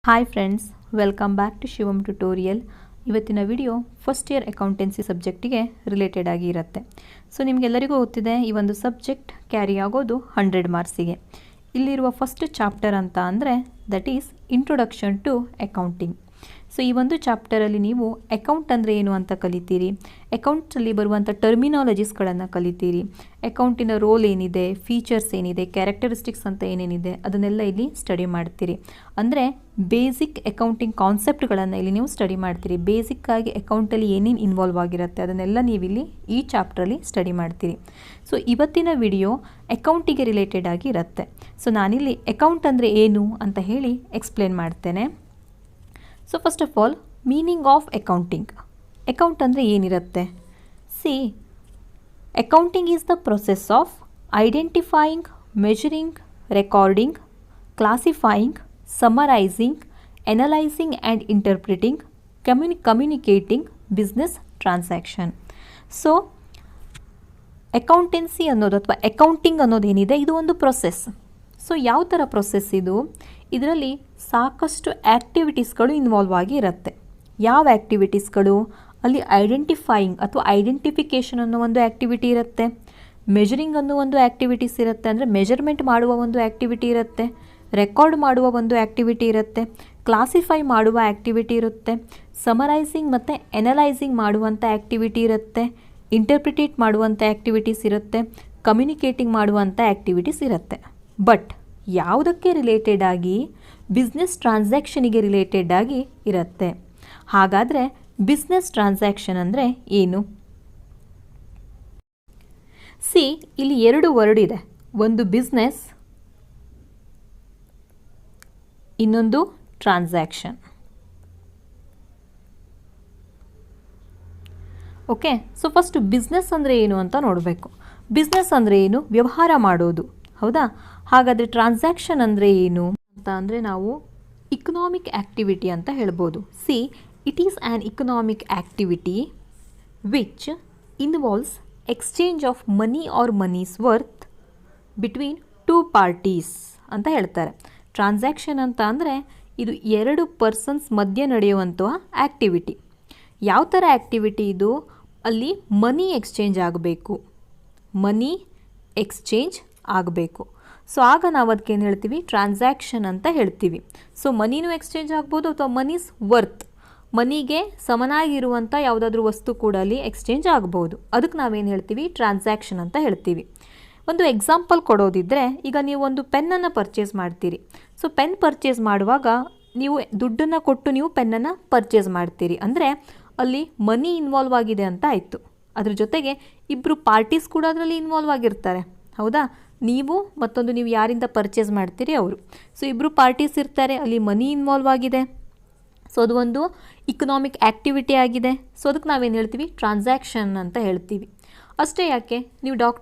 Hi friends, welcome back to Shivam tutorial. ಇವತ್ತಿನ video first year accountancy ಸಬ್ಜೆಕ್ಟಿಗೆ related ಆಗಿ ಇರುತ್ತೆ. ಸೊ ನಿಮಗೆಲ್ಲರಿಗೂ ಗೊತ್ತಿದೆ, ಈ ಒಂದು ಸಬ್ಜೆಕ್ಟ್ ಕ್ಯಾರಿ ಆಗೋದು 100 ಮಾರ್ಕ್ಸಿಗೆ. ಇಲ್ಲಿರುವ ಫಸ್ಟ್ ಚಾಪ್ಟರ್ ಅಂತ ಅಂದರೆ that is introduction to accounting. So ಈ ಒಂದು ಚಾಪ್ಟರಲ್ಲಿ ನೀವು ಅಕೌಂಟ್ ಅಂದರೆ ಏನು ಅಂತ ಕಲಿತೀರಿ, ಅಕೌಂಟಲ್ಲಿ ಬರುವಂಥ ಟರ್ಮಿನಾಲಜೀಸ್ಗಳನ್ನು ಕಲಿತೀರಿ, ಅಕೌಂಟಿನ ರೋಲ್ ಏನಿದೆ, ಫೀಚರ್ಸ್ ಏನಿದೆ, ಕ್ಯಾರೆಕ್ಟರಿಸ್ಟಿಕ್ಸ್ ಅಂತ ಏನೇನಿದೆ ಅದನ್ನೆಲ್ಲ ಇಲ್ಲಿ ಸ್ಟಡಿ ಮಾಡ್ತೀರಿ. ಅಂದರೆ ಬೇಸಿಕ್ ಅಕೌಂಟಿಂಗ್ ಕಾನ್ಸೆಪ್ಟ್ಗಳನ್ನು ಇಲ್ಲಿ ನೀವು ಸ್ಟಡಿ ಮಾಡ್ತೀರಿ. ಬೇಸಿಕ್ಕಾಗಿ ಅಕೌಂಟಲ್ಲಿ ಏನೇನು ಇನ್ವಾಲ್ವ್ ಆಗಿರುತ್ತೆ ಅದನ್ನೆಲ್ಲ ನೀವಿಲ್ಲಿ ಈ ಚಾಪ್ಟ್ರಲ್ಲಿ ಸ್ಟಡಿ ಮಾಡ್ತೀರಿ. ಸೊ ಇವತ್ತಿನ ವಿಡಿಯೋ ಅಕೌಂಟಿಗೆ ರಿಲೇಟೆಡ್ ಆಗಿ ಇರುತ್ತೆ. ಸೊ ನಾನಿಲ್ಲಿ ಅಕೌಂಟ್ ಅಂದರೆ ಏನು ಅಂತ ಹೇಳಿ ಎಕ್ಸ್ಪ್ಲೇನ್ ಮಾಡ್ತೇನೆ. So first of all, meaning of accounting. Account ಅಂದರೆ ಏನಿರುತ್ತೆ? C, accounting is the process of identifying, measuring, recording, classifying, summarising, analysing and interpreting, communicating business transaction. So accountancy ಅನ್ನೋದು ಅಥವಾ ಅಕೌಂಟಿಂಗ್ ಅನ್ನೋದೇನಿದೆ ಇದು ಒಂದು ಪ್ರೊಸೆಸ್. ಸೊ ಯಾವ ಥರ process ಇದು? ಇದರಲ್ಲಿ ಸಾಕಷ್ಟು ಆ್ಯಕ್ಟಿವಿಟೀಸ್ಗಳು ಇನ್ವಾಲ್ವ್ ಆಗಿ ಇರುತ್ತೆ. ಯಾವ ಆ್ಯಕ್ಟಿವಿಟೀಸ್ಗಳು? ಅಲ್ಲಿ ಐಡೆಂಟಿಫೈಯಿಂಗ್ ಅಥವಾ ಐಡೆಂಟಿಫಿಕೇಷನ್ ಅನ್ನೋ ಒಂದು ಆ್ಯಕ್ಟಿವಿಟಿ ಇರುತ್ತೆ, ಮೆಜರಿಂಗ್ ಅನ್ನೋ ಒಂದು ಆ್ಯಕ್ಟಿವಿಟೀಸ್ ಇರುತ್ತೆ, ಅಂದರೆ ಮೆಜರ್ಮೆಂಟ್ ಮಾಡುವ ಒಂದು ಆ್ಯಕ್ಟಿವಿಟಿ ಇರುತ್ತೆ, ರೆಕಾರ್ಡ್ ಮಾಡುವ ಒಂದು ಆ್ಯಕ್ಟಿವಿಟಿ ಇರುತ್ತೆ, ಕ್ಲಾಸಿಫೈ ಮಾಡುವ ಆ್ಯಕ್ಟಿವಿಟಿ ಇರುತ್ತೆ, ಸಮರೈಸಿಂಗ್ ಮತ್ತು ಎನಲೈಸಿಂಗ್ ಮಾಡುವಂಥ ಆ್ಯಕ್ಟಿವಿಟಿ ಇರುತ್ತೆ, ಇಂಟರ್ಪ್ರಿಟೇಟ್ ಮಾಡುವಂಥ ಆ್ಯಕ್ಟಿವಿಟೀಸ್ ಇರುತ್ತೆ, ಕಮ್ಯುನಿಕೇಟಿಂಗ್ ಮಾಡುವಂಥ ಆ್ಯಕ್ಟಿವಿಟೀಸ್ ಇರುತ್ತೆ. ಬಟ್ ಯಾವುದಕ್ಕೆ ರಿಲೇಟೆಡ್ ಆಗಿ? ಬಿಸ್ನೆಸ್ ಟ್ರಾನ್ಸಾಕ್ಷನಿಗೆ ರಿಲೇಟೆಡ್ ಆಗಿ ಇರುತ್ತೆ. ಹಾಗಾದರೆ ಬಿಸ್ನೆಸ್ ಟ್ರಾನ್ಸಾಕ್ಷನ್ ಅಂದರೆ ಏನು? ಸಿ, ಇಲ್ಲಿ 2 ವರ್ಡ್ ಇದೆ. ಒಂದು ಬಿಸ್ನೆಸ್, ಇನ್ನೊಂದು transaction. Okay, so first business ಅಂದರೆ ಏನು ಅಂತ ನೋಡಬೇಕು. ಬಿಸ್ನೆಸ್ ಅಂದರೆ ಏನು? ವ್ಯವಹಾರ ಮಾಡೋದು, ಹೌದಾ? ಹಾಗಾದರೆ ಟ್ರಾನ್ಸಾಕ್ಷನ್ ಅಂದರೆ ಏನು ಅಂತ ಅಂದರೆ ನಾವು ಇಕನಾಮಿಕ್ ಆ್ಯಕ್ಟಿವಿಟಿ ಅಂತ ಹೇಳ್ಬೋದು. See, it is an economic activity which involves exchange of money or money's worth between 2 parties ಅಂತ ಹೇಳ್ತಾರೆ. ಟ್ರಾನ್ಸಾಕ್ಷನ್ ಅಂತ ಅಂದರೆ ಇದು 2 ಪರ್ಸನ್ಸ್ ಮಧ್ಯೆ ನಡೆಯುವಂತಹ ಆ್ಯಕ್ಟಿವಿಟಿ. ಯಾವ ಥರ ಆ್ಯಕ್ಟಿವಿಟಿ ಇದು? ಅಲ್ಲಿ ಮನಿ ಎಕ್ಸ್ಚೇಂಜ್ ಆಗಬೇಕು, ಮನಿ ಎಕ್ಸ್ಚೇಂಜ್ ಆಗಬೇಕು. ಸೊ ಆಗ ನಾವು ಅದಕ್ಕೆ ಏನು ಹೇಳ್ತೀವಿ? ಟ್ರಾನ್ಸಾಕ್ಷನ್ ಅಂತ ಹೇಳ್ತೀವಿ. ಸೊ ಮನಿನೂ ಎಕ್ಸ್ಚೇಂಜ್ ಆಗ್ಬೋದು ಅಥವಾ ಮನೀಸ್ ವರ್ತ್, ಮನಿಗೆ ಸಮನಾಗಿರುವಂಥ ಯಾವುದಾದ್ರೂ ವಸ್ತು ಕೂಡ ಅಲ್ಲಿ ಎಕ್ಸ್ಚೇಂಜ್ ಆಗ್ಬೋದು. ಅದಕ್ಕೆ ನಾವೇನು ಹೇಳ್ತೀವಿ? ಟ್ರಾನ್ಸಾಕ್ಷನ್ ಅಂತ ಹೇಳ್ತೀವಿ. ಒಂದು ಎಕ್ಸಾಂಪಲ್ ಕೊಡೋದಿದ್ದರೆ, ಈಗ ನೀವು ಒಂದು ಪೆನ್ನನ್ನು ಪರ್ಚೇಸ್ ಮಾಡ್ತೀರಿ. ಸೊ ಪೆನ್ ಪರ್ಚೇಸ್ ಮಾಡುವಾಗ ನೀವು ದುಡ್ಡನ್ನು ಕೊಟ್ಟು ನೀವು ಪೆನ್ನನ್ನು ಪರ್ಚೇಸ್ ಮಾಡ್ತೀರಿ, ಅಂದರೆ ಅಲ್ಲಿ ಮನಿ ಇನ್ವಾಲ್ವ್ ಆಗಿದೆ ಅಂತ ಆಯಿತು. ಅದ್ರ ಜೊತೆಗೆ ಇಬ್ಬರು ಪಾರ್ಟೀಸ್ ಕೂಡ ಅದರಲ್ಲಿ ಇನ್ವಾಲ್ವ್ ಆಗಿರ್ತಾರೆ, ಹೌದಾ? ನೀವು ಮತ್ತೊಂದು ನೀವು ಯಾರಿಂದ ಪರ್ಚೇಸ್ ಮಾಡ್ತೀರಿ ಅವರು. ಸೊ ಇಬ್ಬರು ಪಾರ್ಟೀಸ್ ಇರ್ತಾರೆ, ಅಲ್ಲಿ ಮನಿ ಇನ್ವಾಲ್ವ್ ಆಗಿದೆ. ಸೊ ಅದು ಒಂದು ಇಕನಾಮಿಕ್ ಆ್ಯಕ್ಟಿವಿಟಿ ಆಗಿದೆ. ಸೊ ಅದಕ್ಕೆ ನಾವೇನು ಹೇಳ್ತೀವಿ? ಟ್ರಾನ್ಸಾಕ್ಷನ್ ಅಂತ ಹೇಳ್ತೀವಿ. ಅಷ್ಟೇ ಯಾಕೆ, ನೀವು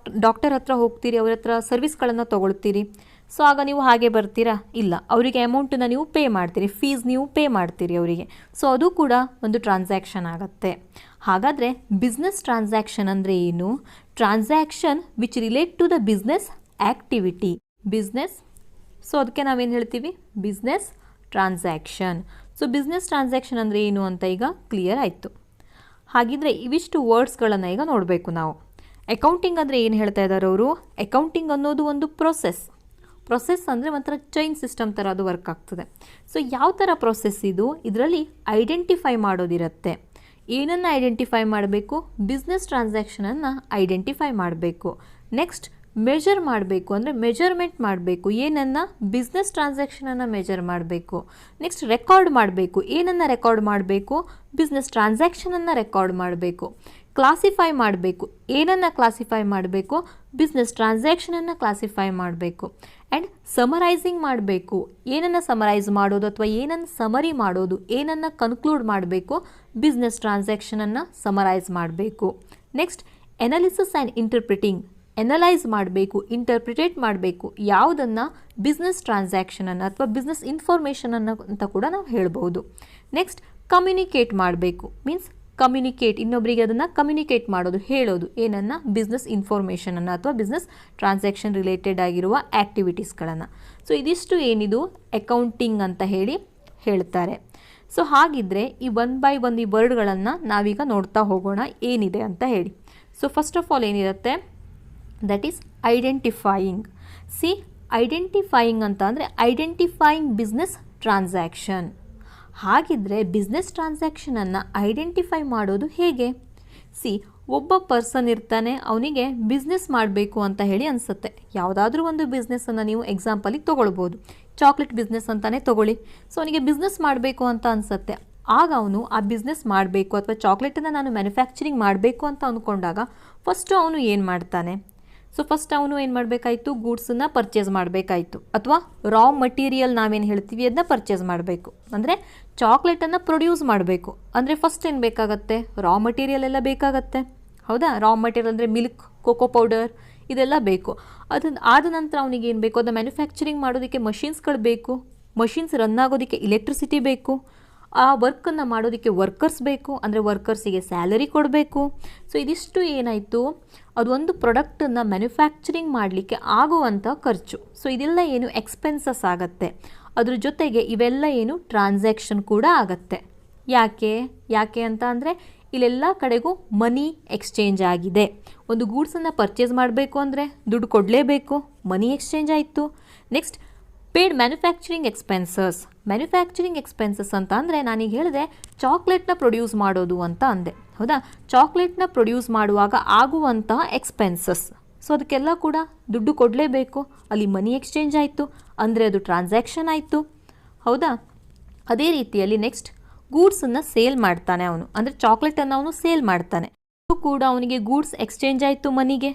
ಡಾಕ್ಟರ್ ಹತ್ರ ಹೋಗ್ತೀರಿ, ಅವ್ರ ಹತ್ರ ಸರ್ವಿಸ್ಗಳನ್ನು ತೊಗೊಳ್ತೀರಿ. ಸೊ ಆಗ ನೀವು ಹಾಗೆ ಬರ್ತೀರಾ? ಇಲ್ಲ, ಅವರಿಗೆ ಅಮೌಂಟನ್ನು ನೀವು ಪೇ ಮಾಡ್ತೀರಿ, ಫೀಸ್ ನೀವು ಪೇ ಮಾಡ್ತೀರಿ ಅವರಿಗೆ. ಸೊ ಅದು ಕೂಡ ಒಂದು ಟ್ರಾನ್ಸಾಕ್ಷನ್ ಆಗುತ್ತೆ. ಹಾಗಾದರೆ ಬಿಸ್ನೆಸ್ ಟ್ರಾನ್ಸಾಕ್ಷನ್ ಅಂದರೆ ಏನು? Transaction which relate to the business activity. Business, so ಅದಕ್ಕೆ ನಾವೇನು ಹೇಳ್ತೀವಿ? Business transaction. So business transaction ಅಂದರೆ ಏನು ಅಂತ ಈಗ ಕ್ಲಿಯರ್ ಆಯಿತು. ಹಾಗಿದ್ರೆ ಇವಿಷ್ಟು ವರ್ಡ್ಸ್ಗಳನ್ನು ಈಗ ನೋಡಬೇಕು ನಾವು. ಅಕೌಂಟಿಂಗ್ ಅಂದರೆ ಏನು ಹೇಳ್ತಾ ಇದ್ದಾರೆ ಅವರು? ಅಕೌಂಟಿಂಗ್ ಅನ್ನೋದು ಒಂದು ಪ್ರೊಸೆಸ್ ಅಂದರೆ ಒಂಥರ ಚೈನ್ ಸಿಸ್ಟಮ್ ಥರ ಅದು ವರ್ಕ್ ಆಗ್ತದೆ. ಸೊ ಯಾವ ಥರ ಪ್ರೊಸೆಸ್ ಇದು? ಇದರಲ್ಲಿ ಐಡೆಂಟಿಫೈ ಮಾಡೋದಿರುತ್ತೆ. ಏನನ್ನು ಐಡೆಂಟಿಫೈ ಮಾಡಬೇಕು? ಬಿಸ್ನೆಸ್ ಟ್ರಾನ್ಸಾಕ್ಷನನ್ನು ಐಡೆಂಟಿಫೈ ಮಾಡಬೇಕು. ನೆಕ್ಸ್ಟ್ ಮೆಜರ್ ಮಾಡಬೇಕು, ಅಂದರೆ ಮೆಜರ್ಮೆಂಟ್ ಮಾಡಬೇಕು. ಏನನ್ನು? ಬಿಸ್ನೆಸ್ ಟ್ರಾನ್ಸಾಕ್ಷನನ್ನು ಮೆಜರ್ ಮಾಡಬೇಕು. ನೆಕ್ಸ್ಟ್ ರೆಕಾರ್ಡ್ ಮಾಡಬೇಕು. ಏನನ್ನು ರೆಕಾರ್ಡ್ ಮಾಡಬೇಕು? ಬಿಸ್ನೆಸ್ ಟ್ರಾನ್ಸಾಕ್ಷನನ್ನು ರೆಕಾರ್ಡ್ ಮಾಡಬೇಕು. ಕ್ಲಾಸಿಫೈ ಮಾಡಬೇಕು. ಏನನ್ನು ಕ್ಲಾಸಿಫೈ ಮಾಡಬೇಕು? ಬಿಸ್ನೆಸ್ ಟ್ರಾನ್ಸಾಕ್ಷನನ್ನು ಕ್ಲಾಸಿಫೈ ಮಾಡಬೇಕು. ಆ್ಯಂಡ್ ಸಮರೈಸಿಂಗ್ ಮಾಡಬೇಕು. ಏನನ್ನು ಸಮರೈಸ್ ಮಾಡೋದು ಅಥವಾ ಏನನ್ನು ಸಮರಿ ಮಾಡೋದು, ಏನನ್ನು ಕನ್ಕ್ಲೂಡ್ ಮಾಡಬೇಕು? ಬಿಸ್ನೆಸ್ ಟ್ರಾನ್ಸಾಕ್ಷನನ್ನು ಸಮರೈಸ್ ಮಾಡಬೇಕು. ನೆಕ್ಸ್ಟ್ ಎನಾಲಿಸಿಸ್ ಆ್ಯಂಡ್ ಇಂಟರ್ಪ್ರಿಟಿಂಗ್, ಎನಲೈಸ್ ಮಾಡಬೇಕು, ಇಂಟರ್ಪ್ರಿಟೇಟ್ ಮಾಡಬೇಕು. ಯಾವುದನ್ನು? ಬಿಸ್ನೆಸ್ ಟ್ರಾನ್ಸಾಕ್ಷನನ್ನು ಅಥವಾ ಬಿಸ್ನೆಸ್ ಇನ್ಫಾರ್ಮೇಷನನ್ನು ಅಂತ ಕೂಡ ನಾವು ಹೇಳ್ಬೋದು. ನೆಕ್ಸ್ಟ್ ಕಮ್ಯುನಿಕೇಟ್ ಮಾಡಬೇಕು, ಮೀನ್ಸ್ ಕಮ್ಯುನಿಕೇಟ್, ಇನ್ನೊಬ್ಬರಿಗೆ ಅದನ್ನು ಕಮ್ಯುನಿಕೇಟ್ ಮಾಡೋದು, ಹೇಳೋದು. ಏನನ್ನು? ಬಿಸ್ನೆಸ್ ಇನ್ಫಾರ್ಮೇಷನನ್ನು ಅಥವಾ ಬಿಸ್ನೆಸ್ ಟ್ರಾನ್ಸಾಕ್ಷನ್ ರಿಲೇಟೆಡ್ ಆಗಿರುವ ಆ್ಯಕ್ಟಿವಿಟೀಸ್ಗಳನ್ನು. ಸೊ ಇದಿಷ್ಟು ಏನಿದು ಅಕೌಂಟಿಂಗ್ ಅಂತ ಹೇಳಿ ಹೇಳ್ತಾರೆ. ಸೊ ಹಾಗಿದ್ರೆ ಈ ಒನ್ ಬೈ ಒನ್ ಈ ವರ್ಡ್ಗಳನ್ನು ನಾವೀಗ ನೋಡ್ತಾ ಹೋಗೋಣ ಏನಿದೆ ಅಂತ ಹೇಳಿ. ಸೊ ಫಸ್ಟ್ ಆಫ್ ಆಲ್ ಏನಿರುತ್ತೆ, that is identifying. C, identifying ಅಂತ ಅಂದರೆ ಐಡೆಂಟಿಫೈಯಿಂಗ್ ಬಿಸ್ನೆಸ್ ಟ್ರಾನ್ಸಾಕ್ಷನ್. ಹಾಗಿದ್ರೆ ಬಿಸ್ನೆಸ್ ಟ್ರಾನ್ಸಾಕ್ಷನನ್ನು ಐಡೆಂಟಿಫೈ ಮಾಡೋದು ಹೇಗೆ? ಸಿ, ಒಬ್ಬ ಪರ್ಸನ್ ಇರ್ತಾನೆ, ಅವನಿಗೆ ಬಿಸ್ನೆಸ್ ಮಾಡಬೇಕು ಅಂತ ಹೇಳಿ ಅನಿಸುತ್ತೆ. ಯಾವುದಾದ್ರೂ ಒಂದು ಬಿಸ್ನೆಸ್ಸನ್ನು ನೀವು ಎಕ್ಸಾಂಪಲಿಗೆ ತೊಗೊಳ್ಬೋದು. ಚಾಕ್ಲೇಟ್ ಬಿಸ್ನೆಸ್ ಅಂತಲೇ ತೊಗೊಳ್ಳಿ. ಸೊ ಅವನಿಗೆ ಬಿಸ್ನೆಸ್ ಮಾಡಬೇಕು ಅಂತ ಅನಿಸುತ್ತೆ. ಆಗ ಅವನು ಆ ಬಿಸ್ನೆಸ್ ಮಾಡಬೇಕು ಅಥವಾ ಚಾಕ್ಲೇಟನ್ನು ನಾನು ಮ್ಯಾನುಫ್ಯಾಕ್ಚರಿಂಗ್ ಮಾಡಬೇಕು ಅಂತ ಅಂದ್ಕೊಂಡಾಗ ಫಸ್ಟು ಅವನು ಏನು ಮಾಡ್ತಾನೆ? ಸೊ ಫಸ್ಟ್ ಅವನು ಏನು ಮಾಡಬೇಕಾಯಿತು? ಗೂಡ್ಸನ್ನು ಪರ್ಚೇಸ್ ಮಾಡಬೇಕಾಯಿತು, ಅಥವಾ ರಾ ಮಟೀರಿಯಲ್ ನಾವೇನು ಹೇಳ್ತೀವಿ ಅದನ್ನ ಪರ್ಚೇಸ್ ಮಾಡಬೇಕು. ಅಂದರೆ ಚಾಕ್ಲೇಟನ್ನು ಪ್ರೊಡ್ಯೂಸ್ ಮಾಡಬೇಕು ಅಂದರೆ ಫಸ್ಟ್ ಏನು ಬೇಕಾಗತ್ತೆ? ರಾ ಮಟೀರಿಯಲ್ ಎಲ್ಲ ಬೇಕಾಗತ್ತೆ, ಹೌದಾ? ರಾ ಮಟೀರಿಯಲ್ ಅಂದರೆ ಮಿಲ್ಕ್, ಕೋಕೋ ಪೌಡರ್ ಇದೆಲ್ಲ ಬೇಕು. ಅದನ್ನು ಆದ ನಂತರ ಅವನಿಗೆ ಏನು ಬೇಕು? ಅದನ್ನು ಮ್ಯಾನುಫ್ಯಾಕ್ಚರಿಂಗ್ ಮಾಡೋದಕ್ಕೆ ಮಷಿನ್ಸ್ಗಳು ಬೇಕು. ಮಷಿನ್ಸ್ ರನ್ ಆಗೋದಕ್ಕೆ ಎಲೆಕ್ಟ್ರಿಸಿಟಿ ಬೇಕು. ಆ ವರ್ಕನ್ನು ಮಾಡೋದಕ್ಕೆ ವರ್ಕರ್ಸ್ ಬೇಕು, ಅಂದರೆ ವರ್ಕರ್ಸಿಗೆ ಸ್ಯಾಲರಿ ಕೊಡಬೇಕು. ಸೊ ಇದಿಷ್ಟು ಏನಾಯಿತು? ಅದು ಒಂದು ಪ್ರಾಡಕ್ಟನ್ನು ಮ್ಯಾನುಫ್ಯಾಕ್ಚರಿಂಗ್ ಮಾಡಲಿಕ್ಕೆ ಆಗುವಂಥ ಖರ್ಚು. ಸೊ ಇದೆಲ್ಲ ಏನು ಎಕ್ಸ್ಪೆನ್ಸಸ್ ಆಗುತ್ತೆ. ಅದ್ರ ಜೊತೆಗೆ ಇವೆಲ್ಲ ಏನು ಟ್ರಾನ್ಸಾಕ್ಷನ್ ಕೂಡ ಆಗುತ್ತೆ. ಯಾಕೆ ಅಂತ ಅಂದರೆ ಇಲ್ಲೆಲ್ಲ ಕಡೆಗೂ ಮನಿ ಎಕ್ಸ್ಚೇಂಜ್ ಆಗಿದೆ. ಒಂದು ಗೂಡ್ಸನ್ನು ಪರ್ಚೇಸ್ ಮಾಡಬೇಕು ಅಂದರೆ ದುಡ್ಡು ಕೊಡಲೇಬೇಕು, ಮನಿ ಎಕ್ಸ್ಚೇಂಜ್ ಆಯಿತು. Next paid manufacturing expenses. Manufacturing expenses ಅಂತ ಅಂದರೆ ನಾನೀಗ ಹೇಳಿದೆ ಚಾಕ್ಲೇಟ್ನ ಪ್ರೊಡ್ಯೂಸ್ ಮಾಡೋದು ಅಂತ ಅಂದೆ, ಹೌದಾ? ಚಾಕ್ಲೇಟ್ನ ಪ್ರೊಡ್ಯೂಸ್ ಮಾಡುವಾಗ ಆಗುವಂತಹ ಎಕ್ಸ್ಪೆನ್ಸಸ್. ಸೊ ಅದಕ್ಕೆಲ್ಲ ಕೂಡ ದುಡ್ಡು ಕೊಡಲೇಬೇಕು. ಅಲ್ಲಿ ಮನಿ ಎಕ್ಸ್ಚೇಂಜ್ ಆಯಿತು, ಅಂದರೆ ಅದು ಟ್ರಾನ್ಸಾಕ್ಷನ್ ಆಯಿತು, ಹೌದಾ? ಅದೇ ರೀತಿಯಲ್ಲಿ ನೆಕ್ಸ್ಟ್ ಗೂಡ್ಸನ್ನು ಸೇಲ್ ಮಾಡ್ತಾನೆ ಅವನು, ಅಂದರೆ ಚಾಕ್ಲೇಟನ್ನು ಅವನು ಸೇಲ್ ಮಾಡ್ತಾನೆ. ಅದು ಕೂಡ ಅವನಿಗೆ ಗೂಡ್ಸ್ ಎಕ್ಸ್ಚೇಂಜ್ ಆಯಿತು ಮನಿಗೆ.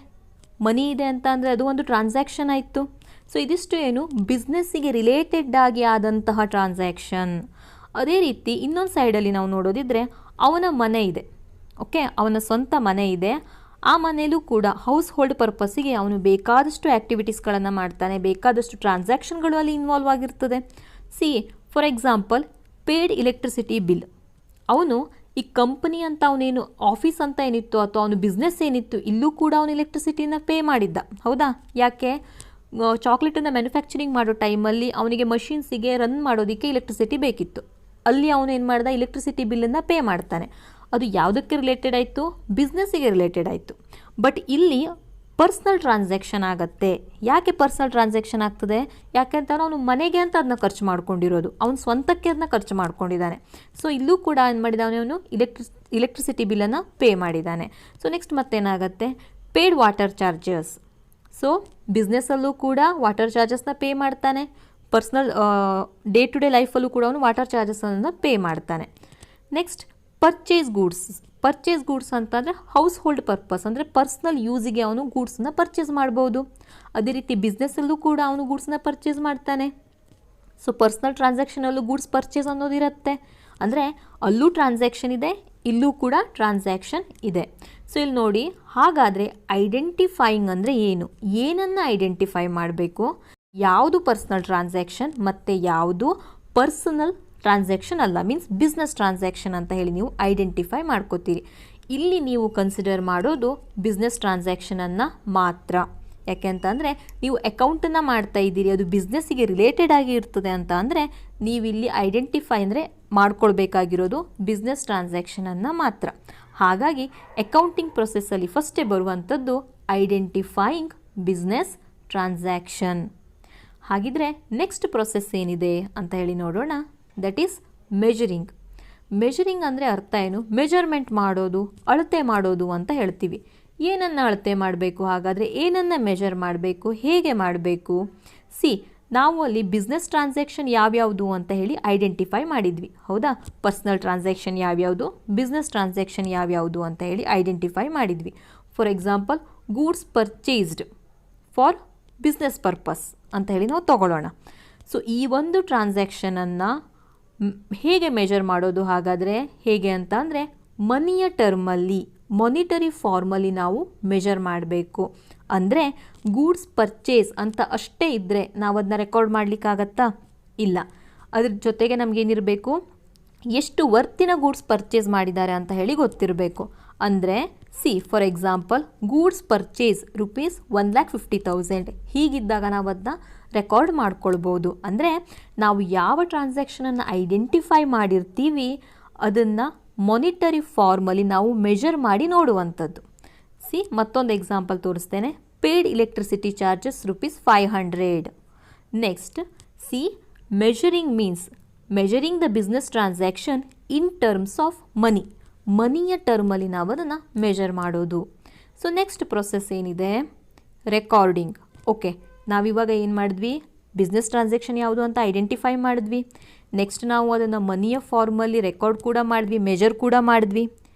ಮನಿ ಇದೆ ಅಂತ ಅಂದರೆ ಅದು ಒಂದು ಟ್ರಾನ್ಸಾಕ್ಷನ್ ಆಯಿತು. ಸೊ ಇದಿಷ್ಟು ಏನು ಬಿಸ್ನೆಸ್ಸಿಗೆ ರಿಲೇಟೆಡ್ ಆಗಿ ಆದಂತಹ ಟ್ರಾನ್ಸಾಕ್ಷನ್. ಅದೇ ರೀತಿ ಇನ್ನೊಂದು ಸೈಡಲ್ಲಿ ನಾವು ನೋಡೋದಿದ್ರೆ ಅವನ ಮನೆ ಇದೆ, ಓಕೆ, ಅವನ ಸ್ವಂತ ಮನೆ ಇದೆ. ಆ ಮನೆಯಲ್ಲೂ ಕೂಡ ಹೌಸ್ ಹೋಲ್ಡ್ ಪರ್ಪಸ್ಸಿಗೆ ಅವನು ಬೇಕಾದಷ್ಟು ಆ್ಯಕ್ಟಿವಿಟೀಸ್ಗಳನ್ನು ಮಾಡ್ತಾನೆ, ಬೇಕಾದಷ್ಟು ಟ್ರಾನ್ಸಾಕ್ಷನ್ಗಳು ಅಲ್ಲಿ ಇನ್ವಾಲ್ವ್ ಆಗಿರ್ತದೆ. C, for example paid electricity bill. ಅವನು ಈ ಕಂಪನಿ ಅಂತ ಅವನೇನು ಆಫೀಸ್ ಅಂತ ಏನಿತ್ತು ಅಥವಾ ಅವನು ಬಿಸ್ನೆಸ್ ಏನಿತ್ತು ಇಲ್ಲೂ ಕೂಡ ಅವನು ಎಲೆಕ್ಟ್ರಿಸಿಟಿನ ಪೇ ಮಾಡಿದ್ದ, ಹೌದಾ? ಯಾಕೆ? ಚಾಕ್ಲೇಟನ್ನು ಮ್ಯಾನುಫ್ಯಾಕ್ಚರಿಂಗ್ ಮಾಡೋ ಟೈಮಲ್ಲಿ ಅವನಿಗೆ ಮಷಿನ್ಸಿಗೆ ರನ್ ಮಾಡೋದಕ್ಕೆ ಎಲೆಕ್ಟ್ರಿಸಿಟಿ ಬೇಕಿತ್ತು. ಅಲ್ಲಿ ಅವನು ಏನು ಮಾಡ್ದ? ಎಲೆಕ್ಟ್ರಿಸಿಟಿ ಬಿಲ್ಲನ್ನು ಪೇ ಮಾಡ್ತಾನೆ. ಅದು ಯಾವುದಕ್ಕೆ ರಿಲೇಟೆಡ್ ಆಯಿತು? ಬಿಸ್ನೆಸ್ಸಿಗೆ ರಿಲೇಟೆಡ್ ಆಯಿತು. ಬಟ್ ಇಲ್ಲಿ ಪರ್ಸ್ನಲ್ ಟ್ರಾನ್ಸಾಕ್ಷನ್ ಆಗುತ್ತೆ. ಯಾಕೆ ಪರ್ಸ್ನಲ್ ಟ್ರಾನ್ಸಾಕ್ಷನ್ ಆಗ್ತದೆ? ಯಾಕೆಂತಂದ್ರೆ ಅವನು ಮನೆಗೆ ಅಂತ ಅದನ್ನ ಖರ್ಚು ಮಾಡ್ಕೊಂಡಿರೋದು, ಅವನು ಸ್ವಂತಕ್ಕೆ ಅದನ್ನ ಖರ್ಚು ಮಾಡ್ಕೊಂಡಿದ್ದಾನೆ. ಸೊ ಇಲ್ಲೂ ಕೂಡ ಏನು ಮಾಡಿದ್ದಾನೆ? ಅವನು ಎಲೆಕ್ಟ್ರಿಸಿಟಿ ಬಿಲ್ಲನ್ನು ಪೇ ಮಾಡಿದ್ದಾನೆ. ಸೊ ನೆಕ್ಸ್ಟ್ ಮತ್ತೇನಾಗುತ್ತೆ? Paid water charges. ಸೊ ಬಿಸ್ನೆಸ್ಸಲ್ಲೂ ಕೂಡ ವಾಟರ್ ಚಾರ್ಜಸ್ನ ಪೇ ಮಾಡ್ತಾನೆ. ಪರ್ಸ್ನಲ್ ಡೇ ಟು ಡೇ ಲೈಫಲ್ಲೂ ಕೂಡ ಅವನು ವಾಟರ್ ಚಾರ್ಜಸನ್ನು ಪೇ ಮಾಡ್ತಾನೆ. ನೆಕ್ಸ್ಟ್ ಪರ್ಚೇಸ್ ಗೂಡ್ಸ್ ಅಂತಂದರೆ ಹೌಸ್ ಹೋಲ್ಡ್ ಪರ್ಪಸ್, ಅಂದರೆ ಪರ್ಸ್ನಲ್ ಯೂಸಿಗೆ ಅವನು ಗೂಡ್ಸನ್ನ ಪರ್ಚೇಸ್ ಮಾಡ್ಬೋದು. ಅದೇ ರೀತಿ ಬಿಸ್ನೆಸ್ಸಲ್ಲೂ ಕೂಡ ಅವನು ಗೂಡ್ಸನ್ನ ಪರ್ಚೇಸ್ ಮಾಡ್ತಾನೆ. ಸೊ ಪರ್ಸ್ನಲ್ ಟ್ರಾನ್ಸಾಕ್ಷನಲ್ಲೂ ಗೂಡ್ಸ್ ಪರ್ಚೇಸ್ ಅನ್ನೋದಿರುತ್ತೆ. ಅಂದರೆ ಅಲ್ಲೂ ಟ್ರಾನ್ಸಾಕ್ಷನ್ ಇದೆ, ಇಲ್ಲೂ ಕೂಡ ಟ್ರಾನ್ಸಾಕ್ಷನ್ ಇದೆ. ಸೊ ಇಲ್ಲಿ ನೋಡಿ, ಹಾಗಾದರೆ ಐಡೆಂಟಿಫೈಯಿಂಗ್ ಅಂದರೆ ಏನನ್ನು ಐಡೆಂಟಿಫೈ ಮಾಡಬೇಕು? ಯಾವುದು ಪರ್ಸ್ನಲ್ ಟ್ರಾನ್ಸಾಕ್ಷನ್ ಮತ್ತು ಯಾವುದು ಪರ್ಸನಲ್ ಟ್ರಾನ್ಸಾಕ್ಷನ್ ಅಲ್ಲ, ಮೀನ್ಸ್ ಬಿಸ್ನೆಸ್ ಟ್ರಾನ್ಸಾಕ್ಷನ್ ಅಂತ ಹೇಳಿ ನೀವು ಐಡೆಂಟಿಫೈ ಮಾಡ್ಕೋತೀರಿ. ಇಲ್ಲಿ ನೀವು ಕನ್ಸಿಡರ್ ಮಾಡೋದು ಬಿಸ್ನೆಸ್ ಟ್ರಾನ್ಸಾಕ್ಷನನ್ನು ಮಾತ್ರ. ಯಾಕೆಂತಂದರೆ ನೀವು ಅಕೌಂಟನ್ನು ಮಾಡ್ತಾ ಇದ್ದೀರಿ, ಅದು ಬಿಸ್ನೆಸ್ಸಿಗೆ ರಿಲೇಟೆಡ್ ಆಗಿ ಇರ್ತದೆ ಅಂತ ಅಂದರೆ ನೀವಿಲ್ಲಿ ಐಡೆಂಟಿಫೈ ಅಂದರೆ ಮಾಡ್ಕೊಳ್ಬೇಕಾಗಿರೋದು ಬಿಸ್ನೆಸ್ ಟ್ರಾನ್ಸಾಕ್ಷನನ್ನು ಮಾತ್ರ. ಹಾಗಾಗಿ ಅಕೌಂಟಿಂಗ್ ಪ್ರೊಸೆಸ್ಸಲ್ಲಿ ಫಸ್ಟೇ ಬರುವಂಥದ್ದು ಐಡೆಂಟಿಫೈಯಿಂಗ್ ಬಿಸ್ನೆಸ್ ಟ್ರಾನ್ಸಾಕ್ಷನ್. ಹಾಗಿದ್ರೆ ನೆಕ್ಸ್ಟ್ ಪ್ರೊಸೆಸ್ ಏನಿದೆ ಅಂತ ಹೇಳಿ ನೋಡೋಣ. That is measuring. ಮೆಜರಿಂಗ್ ಅಂದರೆ ಅರ್ಥ ಏನು? ಮೆಜರ್ಮೆಂಟ್ ಮಾಡೋದು, ಅಳತೆ ಮಾಡೋದು ಅಂತ ಹೇಳ್ತೀವಿ. ಏನನ್ನು ಅಳತೆ ಮಾಡಬೇಕು? ಹಾಗಾದರೆ ಏನನ್ನು ಮೆಜರ್ ಮಾಡಬೇಕು? ಹೇಗೆ ಮಾಡಬೇಕು? ಸಿ, ನಾವು ಅಲ್ಲಿ ಬಿಸ್ನೆಸ್ ಟ್ರಾನ್ಸಾಕ್ಷನ್ ಯಾವ್ಯಾವುದು ಅಂತ ಹೇಳಿ ಐಡೆಂಟಿಫೈ ಮಾಡಿದ್ವಿ, ಹೌದಾ? ಪರ್ಸ್ನಲ್ ಟ್ರಾನ್ಸಾಕ್ಷನ್ ಯಾವ್ಯಾವುದು, ಬಿಸ್ನೆಸ್ ಟ್ರಾನ್ಸಾಕ್ಷನ್ ಯಾವ್ಯಾವುದು ಅಂತ ಹೇಳಿ ಐಡೆಂಟಿಫೈ ಮಾಡಿದ್ವಿ. For example goods purchased for business purpose ಅಂತ ಹೇಳಿ ನಾವು ತಗೊಳ್ಳೋಣ. ಸೊ ಈ ಒಂದು ಟ್ರಾನ್ಸಾಕ್ಷನನ್ನು ಹೇಗೆ ಮೆಜರ್ ಮಾಡೋದು? ಹಾಗಾದರೆ ಹೇಗೆ ಅಂತ ಅಂದರೆ ಮನಿಯ ಟರ್ಮಲ್ಲಿ, ಮಾನಿಟರಿ ಫಾರ್ಮಲ್ಲಿ ನಾವು ಮೆಜರ್ ಮಾಡಬೇಕು. ಅಂದರೆ ಗೂಡ್ಸ್ ಪರ್ಚೇಸ್ ಅಂತ ಅಷ್ಟೇ ಇದ್ದರೆ ನಾವು ಅದನ್ನ ರೆಕಾರ್ಡ್ ಮಾಡಲಿಕ್ಕಾಗತ್ತಾ? ಇಲ್ಲ. ಅದ್ರ ಜೊತೆಗೆ ನಮಗೇನಿರಬೇಕು? ಎಷ್ಟು ವರ್ತಿನ ಗೂಡ್ಸ್ ಪರ್ಚೇಸ್ ಮಾಡಿದ್ದಾರೆ ಅಂತ ಹೇಳಿ ಗೊತ್ತಿರಬೇಕು. ಅಂದರೆ C, for example goods purchase ₹1,50,000 ಹೀಗಿದ್ದಾಗ ನಾವು ಅದನ್ನ ರೆಕಾರ್ಡ್ ಮಾಡ್ಕೊಳ್ಬೋದು. ಅಂದರೆ ನಾವು ಯಾವ ಟ್ರಾನ್ಸಾಕ್ಷನನ್ನು ಐಡೆಂಟಿಫೈ ಮಾಡಿರ್ತೀವಿ ಅದನ್ನು ಮಾನಿಟರಿ ಫಾರ್ಮಲ್ಲಿ ನಾವು ಮೆಷರ್ ಮಾಡಿ ನೋಡುವಂಥದ್ದು. ಮತ್ತೊಂದು ಎಕ್ಸಾಂಪಲ್ ತೋರಿಸ್ತೇನೆ. Paid electricity charges ₹500. Next measuring means measuring the business transaction in terms of ಮನಿಯ ಟರ್ಮಲ್ಲಿ ನಾವು ಅದನ್ನು ಮೆಷರ್ ಮಾಡೋದು. ನೆಕ್ಸ್ಟ್ ಪ್ರೊಸೆಸ್ ಏನಿದೆ, ರೆಕಾರ್ಡಿಂಗ್. ಓಕೆ, ನಾವಿವಾಗ ಏನು ಮಾಡಿದ್ವಿ, ಬಿಸ್ನೆಸ್ ಟ್ರಾನ್ಸಾಕ್ಷನ್ ಯಾವುದು ಅಂತ ಐಡೆಂಟಿಫೈ ಮಾಡಿದ್ವಿ. ನೆಕ್ಸ್ಟ್ ನಾವು ಅದನ್ನು ಮನಿಯ ಫಾರ್ಮಲ್ಲಿ ರೆಕಾರ್ಡ್ ಕೂಡ ಮಾಡಿದ್ವಿ, ಮೆಜರ್ ಕೂಡ ಮಾಡಿದ್ವಿ.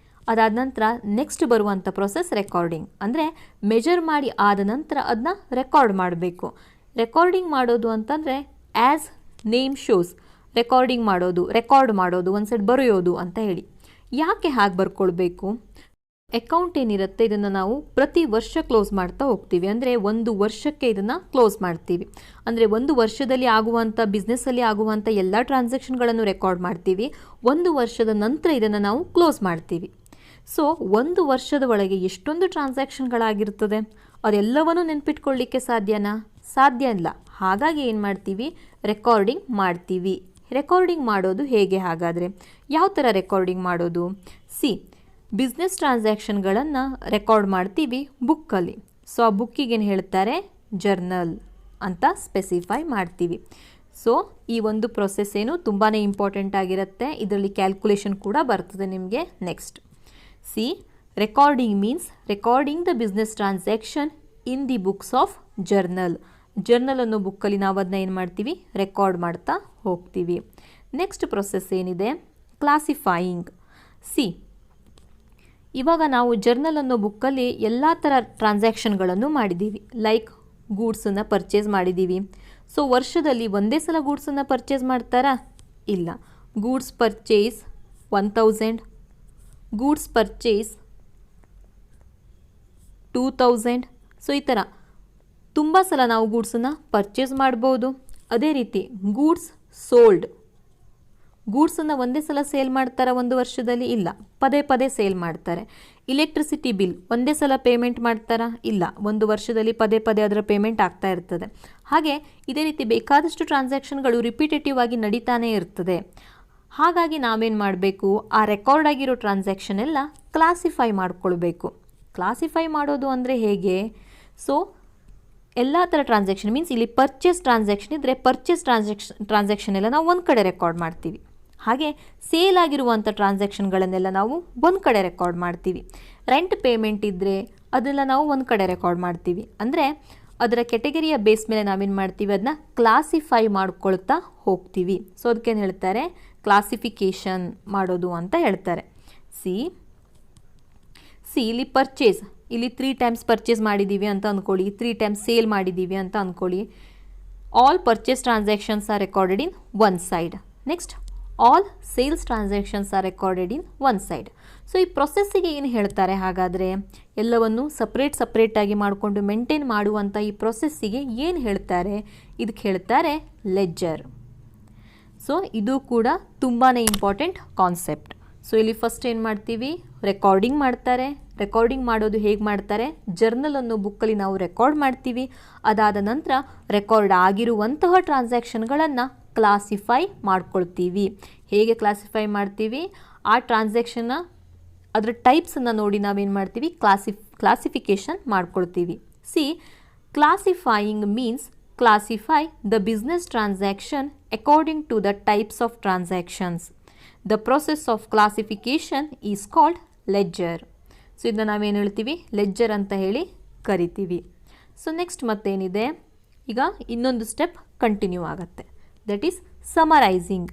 ಅದಾದ ನಂತರ ನೆಕ್ಸ್ಟ್ ಬರುವಂಥ ಪ್ರೊಸೆಸ್ ರೆಕಾರ್ಡಿಂಗ್. ಅಂದರೆ ಮೆಜರ್ ಮಾಡಿ ಆದ ನಂತರ ಅದನ್ನ ರೆಕಾರ್ಡ್ ಮಾಡಬೇಕು. ರೆಕಾರ್ಡಿಂಗ್ ಮಾಡೋದು ಅಂತಂದರೆ ಆ್ಯಸ್ ನೇಮ್ ಶೋಸ್, ರೆಕಾರ್ಡಿಂಗ್ ಮಾಡೋದು, ರೆಕಾರ್ಡ್ ಮಾಡೋದು, ಒಂದು ಸೈಡ್ ಬರೆಯೋದು ಅಂತ ಹೇಳಿ. ಯಾಕೆ ಹಾಗೆ ಬರ್ಕೊಳ್ಬೇಕು? ಅಕೌಂಟ್ ಏನಿರುತ್ತೆ ಇದನ್ನು ನಾವು ಪ್ರತಿ ವರ್ಷ ಕ್ಲೋಸ್ ಮಾಡ್ತಾ ಹೋಗ್ತೀವಿ. ಅಂದರೆ ಒಂದು ವರ್ಷಕ್ಕೆ ಇದನ್ನು ಕ್ಲೋಸ್ ಮಾಡ್ತೀವಿ. ಅಂದರೆ ಒಂದು ವರ್ಷದಲ್ಲಿ ಆಗುವಂಥ ಬಿಸ್ನೆಸ್ಸಲ್ಲಿ ಆಗುವಂಥ ಎಲ್ಲ ಟ್ರಾನ್ಸಾಕ್ಷನ್ಗಳನ್ನು ರೆಕಾರ್ಡ್ ಮಾಡ್ತೀವಿ. ಒಂದು ವರ್ಷದ ನಂತರ ಇದನ್ನು ನಾವು ಕ್ಲೋಸ್ ಮಾಡ್ತೀವಿ. ಒಂದು ವರ್ಷದ ಒಳಗೆ ಎಷ್ಟೊಂದು ಟ್ರಾನ್ಸಾಕ್ಷನ್ಗಳಾಗಿರ್ತದೆ, ಅದೆಲ್ಲವನ್ನೂ ನೆನ್ಪಿಟ್ಕೊಳ್ಳಿಕ್ಕೆ ಸಾಧ್ಯನಾ? ಸಾಧ್ಯ ಇಲ್ಲ. ಹಾಗಾಗಿ ಏನು ಮಾಡ್ತೀವಿ, ರೆಕಾರ್ಡಿಂಗ್ ಮಾಡ್ತೀವಿ. ರೆಕಾರ್ಡಿಂಗ್ ಮಾಡೋದು ಹೇಗೆ ಹಾಗಾದರೆ? ಯಾವ ಥರ ರೆಕಾರ್ಡಿಂಗ್ ಮಾಡೋದು? ಬಿಸ್ನೆಸ್ ಟ್ರಾನ್ಸಾಕ್ಷನ್ಗಳನ್ನು ರೆಕಾರ್ಡ್ ಮಾಡ್ತೀವಿ ಬುಕ್ಕಲ್ಲಿ. ಆ ಬುಕ್ಕಿಗೇನು ಹೇಳ್ತಾರೆ, ಜರ್ನಲ್ ಅಂತ ಸ್ಪೆಸಿಫೈ ಮಾಡ್ತೀವಿ. ಈ ಒಂದು ಪ್ರೊಸೆಸ್ ಏನು ತುಂಬಾ ಇಂಪಾರ್ಟೆಂಟ್ ಆಗಿರುತ್ತೆ. ಇದರಲ್ಲಿ ಕ್ಯಾಲ್ಕುಲೇಷನ್ ಕೂಡ ಬರ್ತದೆ ನಿಮಗೆ. Next recording means recording the business transaction in the books of journal. Journal ಅನ್ನೋ ಬುಕ್ಕಲ್ಲಿ ನಾವು ಅದನ್ನ ಏನು ಮಾಡ್ತೀವಿ, ರೆಕಾರ್ಡ್ ಮಾಡ್ತಾ ಹೋಗ್ತೀವಿ. ನೆಕ್ಸ್ಟ್ ಪ್ರೊಸೆಸ್ ಏನಿದೆ, ಕ್ಲಾಸಿಫೈಯಿಂಗ್. ಇವಾಗ ನಾವು ಜರ್ನಲ್ ಅನ್ನೋ ಬುಕ್ಕಲ್ಲಿ ಎಲ್ಲ ಥರ ಟ್ರಾನ್ಸಾಕ್ಷನ್ಗಳನ್ನು ಮಾಡಿದ್ದೀವಿ. ಲೈಕ್ ಗೂಡ್ಸನ್ನು ಪರ್ಚೇಸ್ ಮಾಡಿದ್ದೀವಿ. ವರ್ಷದಲ್ಲಿ ಒಂದೇ ಸಲ ಗೂಡ್ಸನ್ನು ಪರ್ಚೇಸ್ ಮಾಡ್ತಾರಾ? ಇಲ್ಲ. Goods purchase 1000, goods purchase 2000. ಈ ಥರ ತುಂಬ ಸಲ ನಾವು ಗೂಡ್ಸನ್ನು ಪರ್ಚೇಸ್ ಮಾಡ್ಬೋದು. ಅದೇ ರೀತಿ ಗೂಡ್ಸ್ ಸೋಲ್ಡ್, ಗೂಡ್ಸನ್ನು ಒಂದೇ ಸಲ ಸೇಲ್ ಮಾಡ್ತಾರೆ ಒಂದು ವರ್ಷದಲ್ಲಿ? ಇಲ್ಲ, ಪದೇ ಪದೇ ಸೇಲ್ ಮಾಡ್ತಾರೆ. ಇಲೆಕ್ಟ್ರಿಸಿಟಿ ಬಿಲ್ ಒಂದೇ ಸಲ ಪೇಮೆಂಟ್ ಮಾಡ್ತಾರಾ? ಇಲ್ಲ, ಒಂದು ವರ್ಷದಲ್ಲಿ ಪದೇ ಪದೇ ಅದರ ಪೇಮೆಂಟ್ ಆಗ್ತಾ ಇರ್ತದೆ. ಹಾಗೆ ಇದೇ ರೀತಿ ಬೇಕಾದಷ್ಟು ಟ್ರಾನ್ಸಾಕ್ಷನ್ಗಳು ರಿಪಿಟೇಟಿವ್ ಆಗಿ ನಡೀತಾನೆ ಇರ್ತದೆ. ಹಾಗಾಗಿ ನಾವೇನು ಮಾಡಬೇಕು, ಆ ರೆಕಾರ್ಡ್ ಆಗಿರೋ ಟ್ರಾನ್ಸಾಕ್ಷನ್ ಎಲ್ಲ ಕ್ಲಾಸಿಫೈ ಮಾಡ್ಕೊಳ್ಬೇಕು. ಕ್ಲಾಸಿಫೈ ಮಾಡೋದು ಅಂದರೆ ಹೇಗೆ? ಎಲ್ಲ ಥರ ಟ್ರಾನ್ಸಾಕ್ಷನ್ ಮೀನ್ಸ್ ಇಲ್ಲಿ ಪರ್ಚೇಸ್ ಟ್ರಾನ್ಸಾಕ್ಷನ್ ಇದ್ದರೆ ಪರ್ಚೇಸ್ ಟ್ರಾನ್ಸಾಕ್ಷನ್ ಎಲ್ಲ ನಾವು ಒಂದು ಕಡೆ ರೆಕಾರ್ಡ್ ಮಾಡ್ತೀವಿ. ಹಾಗೆ ಸೇಲ್ ಆಗಿರುವಂಥ ಟ್ರಾನ್ಸಾಕ್ಷನ್ಗಳನ್ನೆಲ್ಲ ನಾವು ಒಂದು ಕಡೆ ರೆಕಾರ್ಡ್ ಮಾಡ್ತೀವಿ. ರೆಂಟ್ ಪೇಮೆಂಟ್ ಇದ್ದರೆ ಅದೆಲ್ಲ ನಾವು ಒಂದು ಕಡೆ ರೆಕಾರ್ಡ್ ಮಾಡ್ತೀವಿ. ಅಂದರೆ ಅದರ ಕೆಟಗರಿಯ ಬೇಸ್ ಮೇಲೆ ನಾವೇನು ಮಾಡ್ತೀವಿ, ಅದನ್ನ ಕ್ಲಾಸಿಫೈ ಮಾಡ್ಕೊಳ್ತಾ ಹೋಗ್ತೀವಿ. ಅದಕ್ಕೇನು ಹೇಳ್ತಾರೆ, ಕ್ಲಾಸಿಫಿಕೇಷನ್ ಮಾಡೋದು ಅಂತ ಹೇಳ್ತಾರೆ. ಇಲ್ಲಿ ಪರ್ಚೇಸ್, ಇಲ್ಲಿ 3 ಟೈಮ್ಸ್ ಪರ್ಚೇಸ್ ಮಾಡಿದ್ದೀವಿ ಅಂತ ಅಂದ್ಕೊಳ್ಳಿ, 3 ಟೈಮ್ಸ್ ಸೇಲ್ ಮಾಡಿದ್ದೀವಿ ಅಂತ ಅಂದ್ಕೊಳ್ಳಿ. All purchase transactions are recorded in one side. Next all sales transactions are recorded in one side. ಈ ಪ್ರೊಸೆಸ್ಸಿಗೆ ಏನು ಹೇಳ್ತಾರೆ ಹಾಗಾದರೆ? ಎಲ್ಲವನ್ನು ಸಪ್ರೇಟಾಗಿ ಮಾಡಿಕೊಂಡು ಮೇಂಟೈನ್ ಮಾಡುವಂಥ ಈ ಪ್ರೊಸೆಸ್ಸಿಗೆ ಏನು ಹೇಳ್ತಾರೆ? ಇದಕ್ಕೆ ಹೇಳ್ತಾರೆ ಲೆಡ್ಜರ್. ಇದು ಕೂಡ ತುಂಬಾ ಇಂಪಾರ್ಟೆಂಟ್ ಕಾನ್ಸೆಪ್ಟ್. ಇಲ್ಲಿ ಫಸ್ಟ್ ಏನು ಮಾಡ್ತೀವಿ, ರೆಕಾರ್ಡಿಂಗ್ ಮಾಡ್ತಾರೆ. ರೆಕಾರ್ಡಿಂಗ್ ಮಾಡೋದು ಹೇಗೆ ಮಾಡ್ತಾರೆ, ಜರ್ನಲ್ ಅನ್ನೋ ಬುಕ್ಕಲ್ಲಿ ನಾವು ರೆಕಾರ್ಡ್ ಮಾಡ್ತೀವಿ. ಅದಾದ ನಂತರ ರೆಕಾರ್ಡ್ ಆಗಿರುವಂತಹ ಟ್ರಾನ್ಸಾಕ್ಷನ್ಗಳನ್ನು ಕ್ಲಾಸಿಫೈ ಮಾಡ್ಕೊಳ್ತೀವಿ. ಹೇಗೆ ಕ್ಲಾಸಿಫೈ ಮಾಡ್ತೀವಿ, ಆ ಟ್ರಾನ್ಸಾಕ್ಷನ್ನ ಅದರ ಟೈಪ್ಸನ್ನು ನೋಡಿ ನಾವೇನು ಮಾಡ್ತೀವಿ, ಕ್ಲಾಸಿಫಿಕೇಷನ್ ಮಾಡ್ಕೊಳ್ತೀವಿ. Classifying means classify the business transaction according to the types of transactions. The process of classification is called ledger. ಇದನ್ನ ನಾವೇನು ಹೇಳ್ತೀವಿ, ಲೆಡ್ಜರ್ ಅಂತ ಹೇಳಿ ಕರಿತೀವಿ. ನೆಕ್ಸ್ಟ್ ಮತ್ತೇನಿದೆ, ಈಗ ಇನ್ನೊಂದು ಸ್ಟೆಪ್ ಕಂಟಿನ್ಯೂ ಆಗುತ್ತೆ. That is summarising.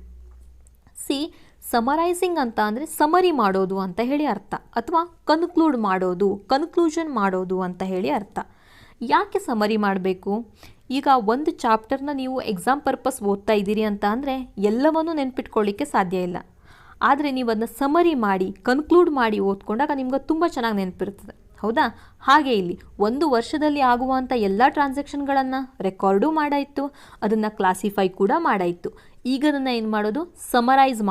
ಸಮರೈಸಿಂಗ್ ಅಂತ ಅಂದರೆ ಸಮರಿ ಮಾಡೋದು ಅಂತ ಹೇಳಿ ಅರ್ಥ, ಅಥವಾ ಕನ್ಕ್ಲೂಷನ್ ಮಾಡೋದು ಅಂತ ಹೇಳಿ ಅರ್ಥ. ಯಾಕೆ ಸಮರಿ ಮಾಡಬೇಕು? ಈಗ ಒಂದು ಚಾಪ್ಟರ್ನ ನೀವು ಎಕ್ಸಾಮ್ ಪರ್ಪಸ್ ಓದ್ತಾ ಇದ್ದೀರಿ ಅಂತ ಅಂದರೆ ಎಲ್ಲವನ್ನೂ ನೆನ್ಪಿಟ್ಕೊಳ್ಳಿಕ್ಕೆ ಸಾಧ್ಯ ಇಲ್ಲ. ಆದರೆ ನೀವು ಅದನ್ನ ಸಮರಿ ಮಾಡಿ ಕನ್ಕ್ಲೂಡ್ ಮಾಡಿ ಓದ್ಕೊಂಡಾಗ ನಿಮ್ಗೆ ತುಂಬ ಚೆನ್ನಾಗಿ ನೆನಪಿರ್ತದೆ, ಹೌದಾ? ಹಾಗೆ ಇಲ್ಲಿ ಒಂದು ವರ್ಷದಲ್ಲಿ ಆಗುವಂಥ ಎಲ್ಲ ಟ್ರಾನ್ಸಾಕ್ಷನ್ಗಳನ್ನು ರೆಕಾರ್ಡು ಮಾಡಾಯಿತು, ಅದನ್ನು ಕ್ಲಾಸಿಫೈ ಕೂಡ ಮಾಡಾಯಿತು. ಈಗ ಅದನ್ನು ಏನು ಮಾಡೋದು, ಸಮರೈಸ್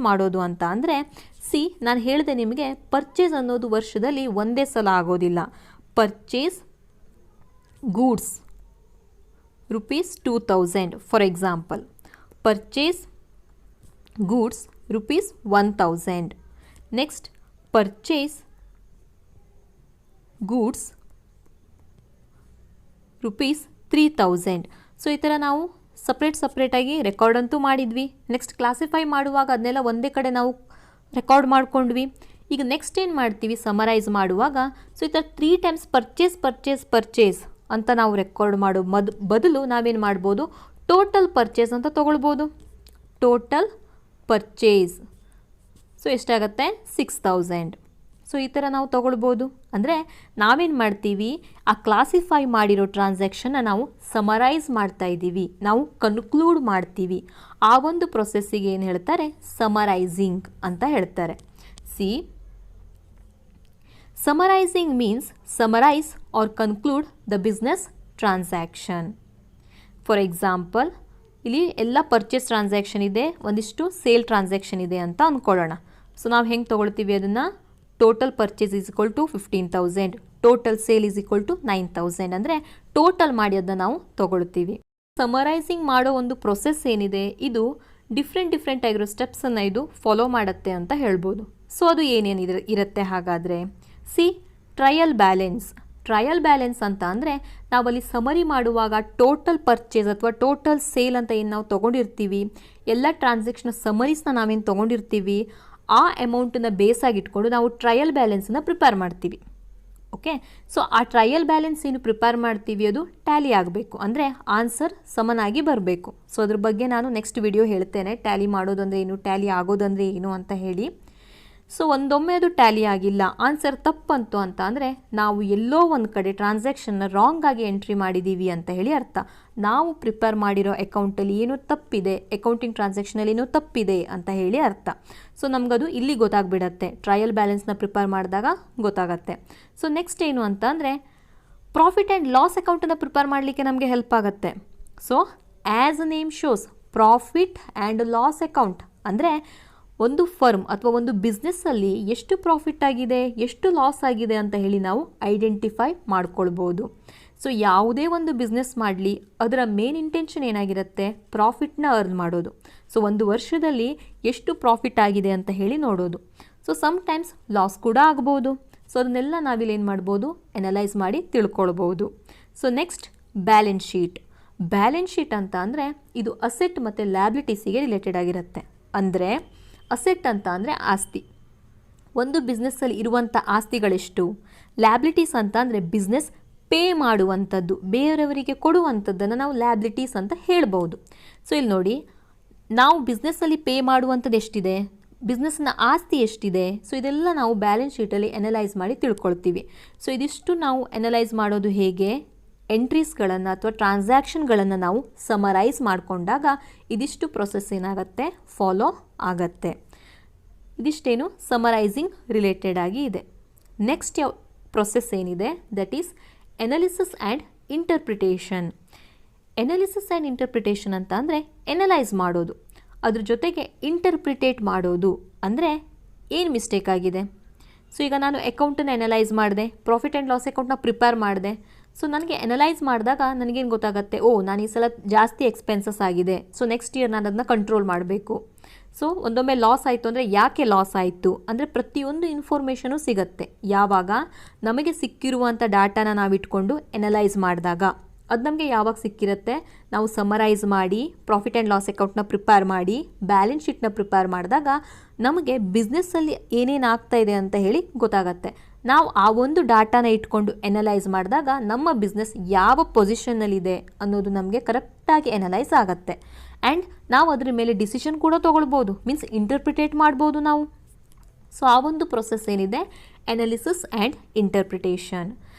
ಮಾಡೋದು ಅಂತ ಅಂದರೆ ನಾನು ಹೇಳಿದೆ ನಿಮಗೆ, ಪರ್ಚೇಸ್ ಅನ್ನೋದು ವರ್ಷದಲ್ಲಿ ಒಂದೇ ಸಲ ಆಗೋದಿಲ್ಲ. Purchase goods rupees 2000 for example. Purchase goods rupees 1000. Next, purchase goods rupees 3000. So ಈ ಥರ ನಾವು ಸಪ್ರೇಟಾಗಿ ರೆಕಾರ್ಡ್ ಅಂತೂ ಮಾಡಿದ್ವಿ. ನೆಕ್ಸ್ಟ್ ಕ್ಲಾಸಿಫೈ ಮಾಡುವಾಗ ಅದನ್ನೆಲ್ಲ ಒಂದೇ ಕಡೆ ನಾವು ರೆಕಾರ್ಡ್ ಮಾಡ್ಕೊಂಡ್ವಿ. ಈಗ ನೆಕ್ಸ್ಟ್ ಏನು ಮಾಡ್ತೀವಿ, ಸಮರೈಸ್ ಮಾಡುವಾಗ ಸೊ ಈ ಥರ 3 ಟೈಮ್ಸ್ ಪರ್ಚೇಸ್ ಅಂತ ನಾವು ರೆಕಾರ್ಡ್ ಮಾಡೋ ಬದಲು ನಾವೇನು ಮಾಡ್ಬೋದು, ಟೋಟಲ್ ಪರ್ಚೇಸ್ ಅಂತ ತೊಗೊಳ್ಬೋದು. ಟೋಟಲ್ ಪರ್ಚೇಸ್ ಸೊ ಎಷ್ಟಾಗುತ್ತೆ 6000. ಸೊ ಈ ಥರ ನಾವು ತೊಗೊಳ್ಬೋದು. ಅಂದರೆ ನಾವೇನು ಮಾಡ್ತೀವಿ, ಆ ಕ್ಲಾಸಿಫೈ ಮಾಡಿರೋ ಟ್ರಾನ್ಸಾಕ್ಷನ್ನ ನಾವು ಸಮರೈಸ್ ಮಾಡ್ತಾ ಇದ್ದೀವಿ, ನಾವು ಕನ್ಕ್ಲೂಡ್ ಮಾಡ್ತೀವಿ. ಆ ಒಂದು ಪ್ರೊಸೆಸ್ಸಿಗೆ ಏನು ಹೇಳ್ತಾರೆ, ಸಮರೈಸಿಂಗ್ ಅಂತ ಹೇಳ್ತಾರೆ. See, summarising means summarise or conclude the business transaction. For example, ಇಲ್ಲಿ ಎಲ್ಲ ಪರ್ಚೇಸ್ ಟ್ರಾನ್ಸಾಕ್ಷನ್ ಇದೆ, ಒಂದಿಷ್ಟು ಸೇಲ್ ಟ್ರಾನ್ಸಾಕ್ಷನ್ ಇದೆ ಅಂತ ಅಂದ್ಕೊಳ್ಳೋಣ. ಸೊ ನಾವು ಹೆಂಗೆ ತೊಗೊಳ್ತೀವಿ ಅದನ್ನು, total purchase is equal to 15,000, total sale is equal to 9,000. ಅಂದರೆ ಟೋಟಲ್ ಮಾಡಿ ಅದನ್ನು ನಾವು ತೊಗೊಳ್ತೀವಿ. ಸಮರೈಸಿಂಗ್ ಮಾಡೋ ಒಂದು ಪ್ರೊಸೆಸ್ ಏನಿದೆ, ಇದು ಡಿಫ್ರೆಂಟ್ ಆಗಿರೋ ಸ್ಟೆಪ್ಸನ್ನು ಇದು ಫಾಲೋ ಮಾಡುತ್ತೆ ಅಂತ ಹೇಳ್ಬೋದು. ಸೊ ಅದು ಏನೇನಿದೆ ಇರುತ್ತೆ ಹಾಗಾದರೆ, ಸಿ, ಟ್ರಯಲ್ ಬ್ಯಾಲೆನ್ಸ್ ಅಂತ ಅಂದರೆ ನಾವಲ್ಲಿ ಸಮರಿ ಮಾಡುವಾಗ ಟೋಟಲ್ ಪರ್ಚೇಸ್ ಅಥವಾ ಟೋಟಲ್ ಸೇಲ್ ಅಂತ ಏನು ನಾವು ತೊಗೊಂಡಿರ್ತೀವಿ, ಎಲ್ಲ ಟ್ರಾನ್ಸಾಕ್ಷನ್ ಸಮರೀಸ್ನ ನಾವೇನು ತೊಗೊಂಡಿರ್ತೀವಿ, ಆ ಅಮೌಂಟನ್ನು ಬೇಸಾಗಿಟ್ಕೊಂಡು ನಾವು ಟ್ರಯಲ್ ಬ್ಯಾಲೆನ್ಸನ್ನು ಪ್ರಿಪೇರ್ ಮಾಡ್ತೀವಿ. ಓಕೆ, ಸೊ ಆ ಟ್ರಯಲ್ ಬ್ಯಾಲೆನ್ಸ್ ಏನು ಪ್ರಿಪೇರ್ ಮಾಡ್ತೀವಿ ಅದು ಟ್ಯಾಲಿ ಆಗಬೇಕು, ಅಂದರೆ ಆನ್ಸರ್ ಸಮನಾಗಿ ಬರಬೇಕು. ಸೊ ಅದ್ರ ಬಗ್ಗೆ ನಾನು ನೆಕ್ಸ್ಟ್ ವಿಡಿಯೋ ಹೇಳ್ತೇನೆ, ಟ್ಯಾಲಿ ಮಾಡೋದಂದರೆ ಏನು, ಟ್ಯಾಲಿ ಆಗೋದಂದರೆ ಏನು ಅಂತ ಹೇಳಿ. ಸೊ ಒಂದೊಮ್ಮೆ ಅದು ಟ್ಯಾಲಿ ಆಗಿಲ್ಲ, ಆನ್ಸರ್ ತಪ್ಪಂತು ಅಂತ ಅಂದರೆ ನಾವು ಎಲ್ಲೋ ಒಂದು ಕಡೆ ಟ್ರಾನ್ಸಾಕ್ಷನ್ನ ರಾಂಗ್ ಆಗಿ ಎಂಟ್ರಿ ಮಾಡಿದ್ದೀವಿ ಅಂತ ಹೇಳಿ ಅರ್ಥ. ನಾವು ಪ್ರಿಪೇರ್ ಮಾಡಿರೋ ಅಕೌಂಟಲ್ಲಿ ಏನೋ ತಪ್ಪಿದೆ, ಅಕೌಂಟಿಂಗ್ ಟ್ರಾನ್ಸಾಕ್ಷನಲ್ಲಿ ಏನೋ ತಪ್ಪಿದೆ ಅಂತ ಹೇಳಿ ಅರ್ಥ. ಸೊ ನಮಗದು ಇಲ್ಲಿ ಗೊತ್ತಾಗ್ಬಿಡತ್ತೆ, ಟ್ರಯಲ್ ಬ್ಯಾಲೆನ್ಸ್ನ ಪ್ರಿಪೇರ್ ಮಾಡಿದಾಗ ಗೊತ್ತಾಗತ್ತೆ. ಸೊ ನೆಕ್ಸ್ಟ್ ಏನು ಅಂತ ಅಂದರೆ, ಪ್ರಾಫಿಟ್ ಆ್ಯಂಡ್ ಲಾಸ್ ಅಕೌಂಟನ್ನು ಪ್ರಿಪೇರ್ ಮಾಡಲಿಕ್ಕೆ ನಮಗೆ ಹೆಲ್ಪ್ ಆಗುತ್ತೆ. So as a name shows, profit and loss account ಅಂದರೆ ಒಂದು ಫರ್ಮ್ ಅಥವಾ ಒಂದು ಬಿಸ್ನೆಸ್ಸಲ್ಲಿ ಎಷ್ಟು ಪ್ರಾಫಿಟ್ ಆಗಿದೆ, ಎಷ್ಟು ಲಾಸ್ ಆಗಿದೆ ಅಂತ ಹೇಳಿ ನಾವು ಐಡೆಂಟಿಫೈ ಮಾಡ್ಕೊಳ್ಬೋದು. ಸೊ ಯಾವುದೇ ಒಂದು ಬಿಸ್ನೆಸ್ ಮಾಡಲಿ ಅದರ ಮೇನ್ ಇಂಟೆನ್ಷನ್ ಏನಾಗಿರುತ್ತೆ, ಪ್ರಾಫಿಟ್ನ ಅರ್ನ್ ಮಾಡೋದು. ಸೊ ಒಂದು ವರ್ಷದಲ್ಲಿ ಎಷ್ಟು ಪ್ರಾಫಿಟ್ ಆಗಿದೆ ಅಂತ ಹೇಳಿ ನೋಡೋದು. ಸೊ ಸಮ್ಟೈಮ್ಸ್ ಲಾಸ್ ಕೂಡ ಆಗ್ಬೋದು. ಸೊ ಅದನ್ನೆಲ್ಲ ನಾವಿಲ್ಲಿ ಏನು ಮಾಡ್ಬೋದು, ಎನಲೈಸ್ ಮಾಡಿ ತಿಳ್ಕೊಳ್ಬೋದು. ಸೊ ನೆಕ್ಸ್ಟ್, ಬ್ಯಾಲೆನ್ಸ್ ಶೀಟ್ ಅಂತ ಅಂದರೆ ಇದು ಅಸೆಟ್ ಮತ್ತು ಲ್ಯಾಬಿಲಿಟೀಸಿಗೆ ರಿಲೇಟೆಡ್ ಆಗಿರುತ್ತೆ. ಅಂದರೆ ಅಸೆಟ್ ಅಂತ ಅಂದರೆ ಆಸ್ತಿ, ಒಂದು ಬಿಸ್ನೆಸ್ಸಲ್ಲಿ ಇರುವಂಥ ಆಸ್ತಿಗಳೆಷ್ಟು, ಲ್ಯಾಬಿಲಿಟೀಸ್ ಅಂತ ಅಂದರೆ ಬಿಸ್ನೆಸ್ ಪೇ ಮಾಡುವಂಥದ್ದು, ಬೇರೆಯವರಿಗೆ ಕೊಡುವಂಥದ್ದನ್ನು ನಾವು ಲ್ಯಾಬಿಲಿಟೀಸ್ ಅಂತ ಹೇಳ್ಬೋದು. ಸೊ ಇಲ್ಲಿ ನೋಡಿ, ನಾವು ಬಿಸ್ನೆಸ್ಸಲ್ಲಿ ಪೇ ಮಾಡುವಂಥದ್ದು ಎಷ್ಟಿದೆ, ಬಿಸ್ನೆಸ್ನ ಆಸ್ತಿ ಎಷ್ಟಿದೆ, ಸೊ ಇದೆಲ್ಲ ನಾವು ಬ್ಯಾಲೆನ್ಸ್ ಶೀಟಲ್ಲಿ ಎನಲೈಸ್ ಮಾಡಿ ತಿಳ್ಕೊಳ್ತೀವಿ. ಸೊ ಇದಿಷ್ಟು ನಾವು ಎನಲೈಸ್ ಮಾಡೋದು ಹೇಗೆ, ಎಂಟ್ರೀಸ್ಗಳನ್ನು ಅಥವಾ ಟ್ರಾನ್ಸಾಕ್ಷನ್ಗಳನ್ನು ನಾವು ಸಮರೈಸ್ ಮಾಡಿಕೊಂಡಾಗ ಇದಿಷ್ಟು ಪ್ರೊಸೆಸ್ ಏನಾಗುತ್ತೆ, ಫಾಲೋ ಆಗತ್ತೆ. ಇದಿಷ್ಟೇನು ಸಮರೈಸಿಂಗ್ ರಿಲೇಟೆಡ್ ಆಗಿ ಇದೆ. ನೆಕ್ಸ್ಟ್ ಯಾವ ಪ್ರೊಸೆಸ್ ಏನಿದೆ, that is analysis and interpretation. Analysis and interpretation ಅಂತ ಅಂದರೆ ಎನಲೈಸ್ ಮಾಡೋದು, ಅದ್ರ ಜೊತೆಗೆ ಇಂಟರ್ಪ್ರಿಟೇಟ್ ಮಾಡೋದು. ಅಂದರೆ ಏನು ಮಿಸ್ಟೇಕ್ ಆಗಿದೆ. ಸೊ ಈಗ ನಾನು ಅಕೌಂಟನ್ನು ಎನಲೈಸ್ ಮಾಡಿದೆ, ಪ್ರಾಫಿಟ್ ಆ್ಯಂಡ್ ಲಾಸ್ ಅಕೌಂಟ್ನ ಪ್ರಿಪೇರ್ ಮಾಡಿದೆ. ಸೊ ನನಗೆ ಎನಲೈಸ್ ಮಾಡಿದಾಗ ನನಗೇನು ಗೊತ್ತಾಗುತ್ತೆ, ನಾನು ಈ ಸಲ ಜಾಸ್ತಿ ಎಕ್ಸ್ಪೆನ್ಸಸ್ ಆಗಿದೆ, ಸೊ ನೆಕ್ಸ್ಟ್ ಇಯರ್ ನಾನು ಅದನ್ನ ಕಂಟ್ರೋಲ್ ಮಾಡಬೇಕು. ಸೊ ಒಂದೊಮ್ಮೆ ಲಾಸ್ ಆಯಿತು ಅಂದರೆ ಯಾಕೆ ಲಾಸ್ ಆಯಿತು ಅಂದರೆ ಪ್ರತಿಯೊಂದು ಇನ್ಫಾರ್ಮೇಷನು ಸಿಗುತ್ತೆ ಯಾವಾಗ ನಮಗೆ ಸಿಕ್ಕಿರುವಂಥ ಡಾಟಾನ ನಾವು ಇಟ್ಕೊಂಡು ಎನಲೈಸ್ ಮಾಡಿದಾಗ. ಅದು ನಮಗೆ ಯಾವಾಗ ಸಿಕ್ಕಿರುತ್ತೆ, ನಾವು ಸಮರೈಸ್ ಮಾಡಿ ಪ್ರಾಫಿಟ್ ಆ್ಯಂಡ್ ಲಾಸ್ ಅಕೌಂಟ್ನ ಪ್ರಿಪೇರ್ ಮಾಡಿ ಬ್ಯಾಲೆನ್ಸ್ ಶೀಟ್ನ ಪ್ರಿಪೇರ್ ಮಾಡಿದಾಗ ನಮಗೆ ಬಿಸ್ನೆಸ್ಸಲ್ಲಿ ಏನೇನು ಆಗ್ತಾ ಇದೆ ಅಂತ ಹೇಳಿ ಗೊತ್ತಾಗತ್ತೆ. ನಾವು ಆ ಒಂದು ಡಾಟಾನ ಇಟ್ಕೊಂಡು ಎನಲೈಸ್ ಮಾಡಿದಾಗ ನಮ್ಮ ಬಿಸ್ನೆಸ್ ಯಾವ ಪೊಸಿಷನ್ನಲ್ಲಿದೆ ಅನ್ನೋದು ನಮಗೆ ಕರೆಕ್ಟಾಗಿ ಎನಲೈಸ್ ಆಗುತ್ತೆ. ಆ್ಯಂಡ್ ನಾವು ಅದ್ರ ಮೇಲೆ ಡಿಸಿಷನ್ ಕೂಡ ತೊಗೊಳ್ಬೋದು, ಮೀನ್ಸ್ ಇಂಟರ್ಪ್ರಿಟೇಟ್ ಮಾಡ್ಬೋದು ನಾವು. ಸೊ ಆ ಒಂದು ಪ್ರೊಸೆಸ್ ಏನಿದೆ, ಎನಾಲಿಸಿಸ್ ಆ್ಯಂಡ್ ಇಂಟರ್ಪ್ರಿಟೇಷನ್.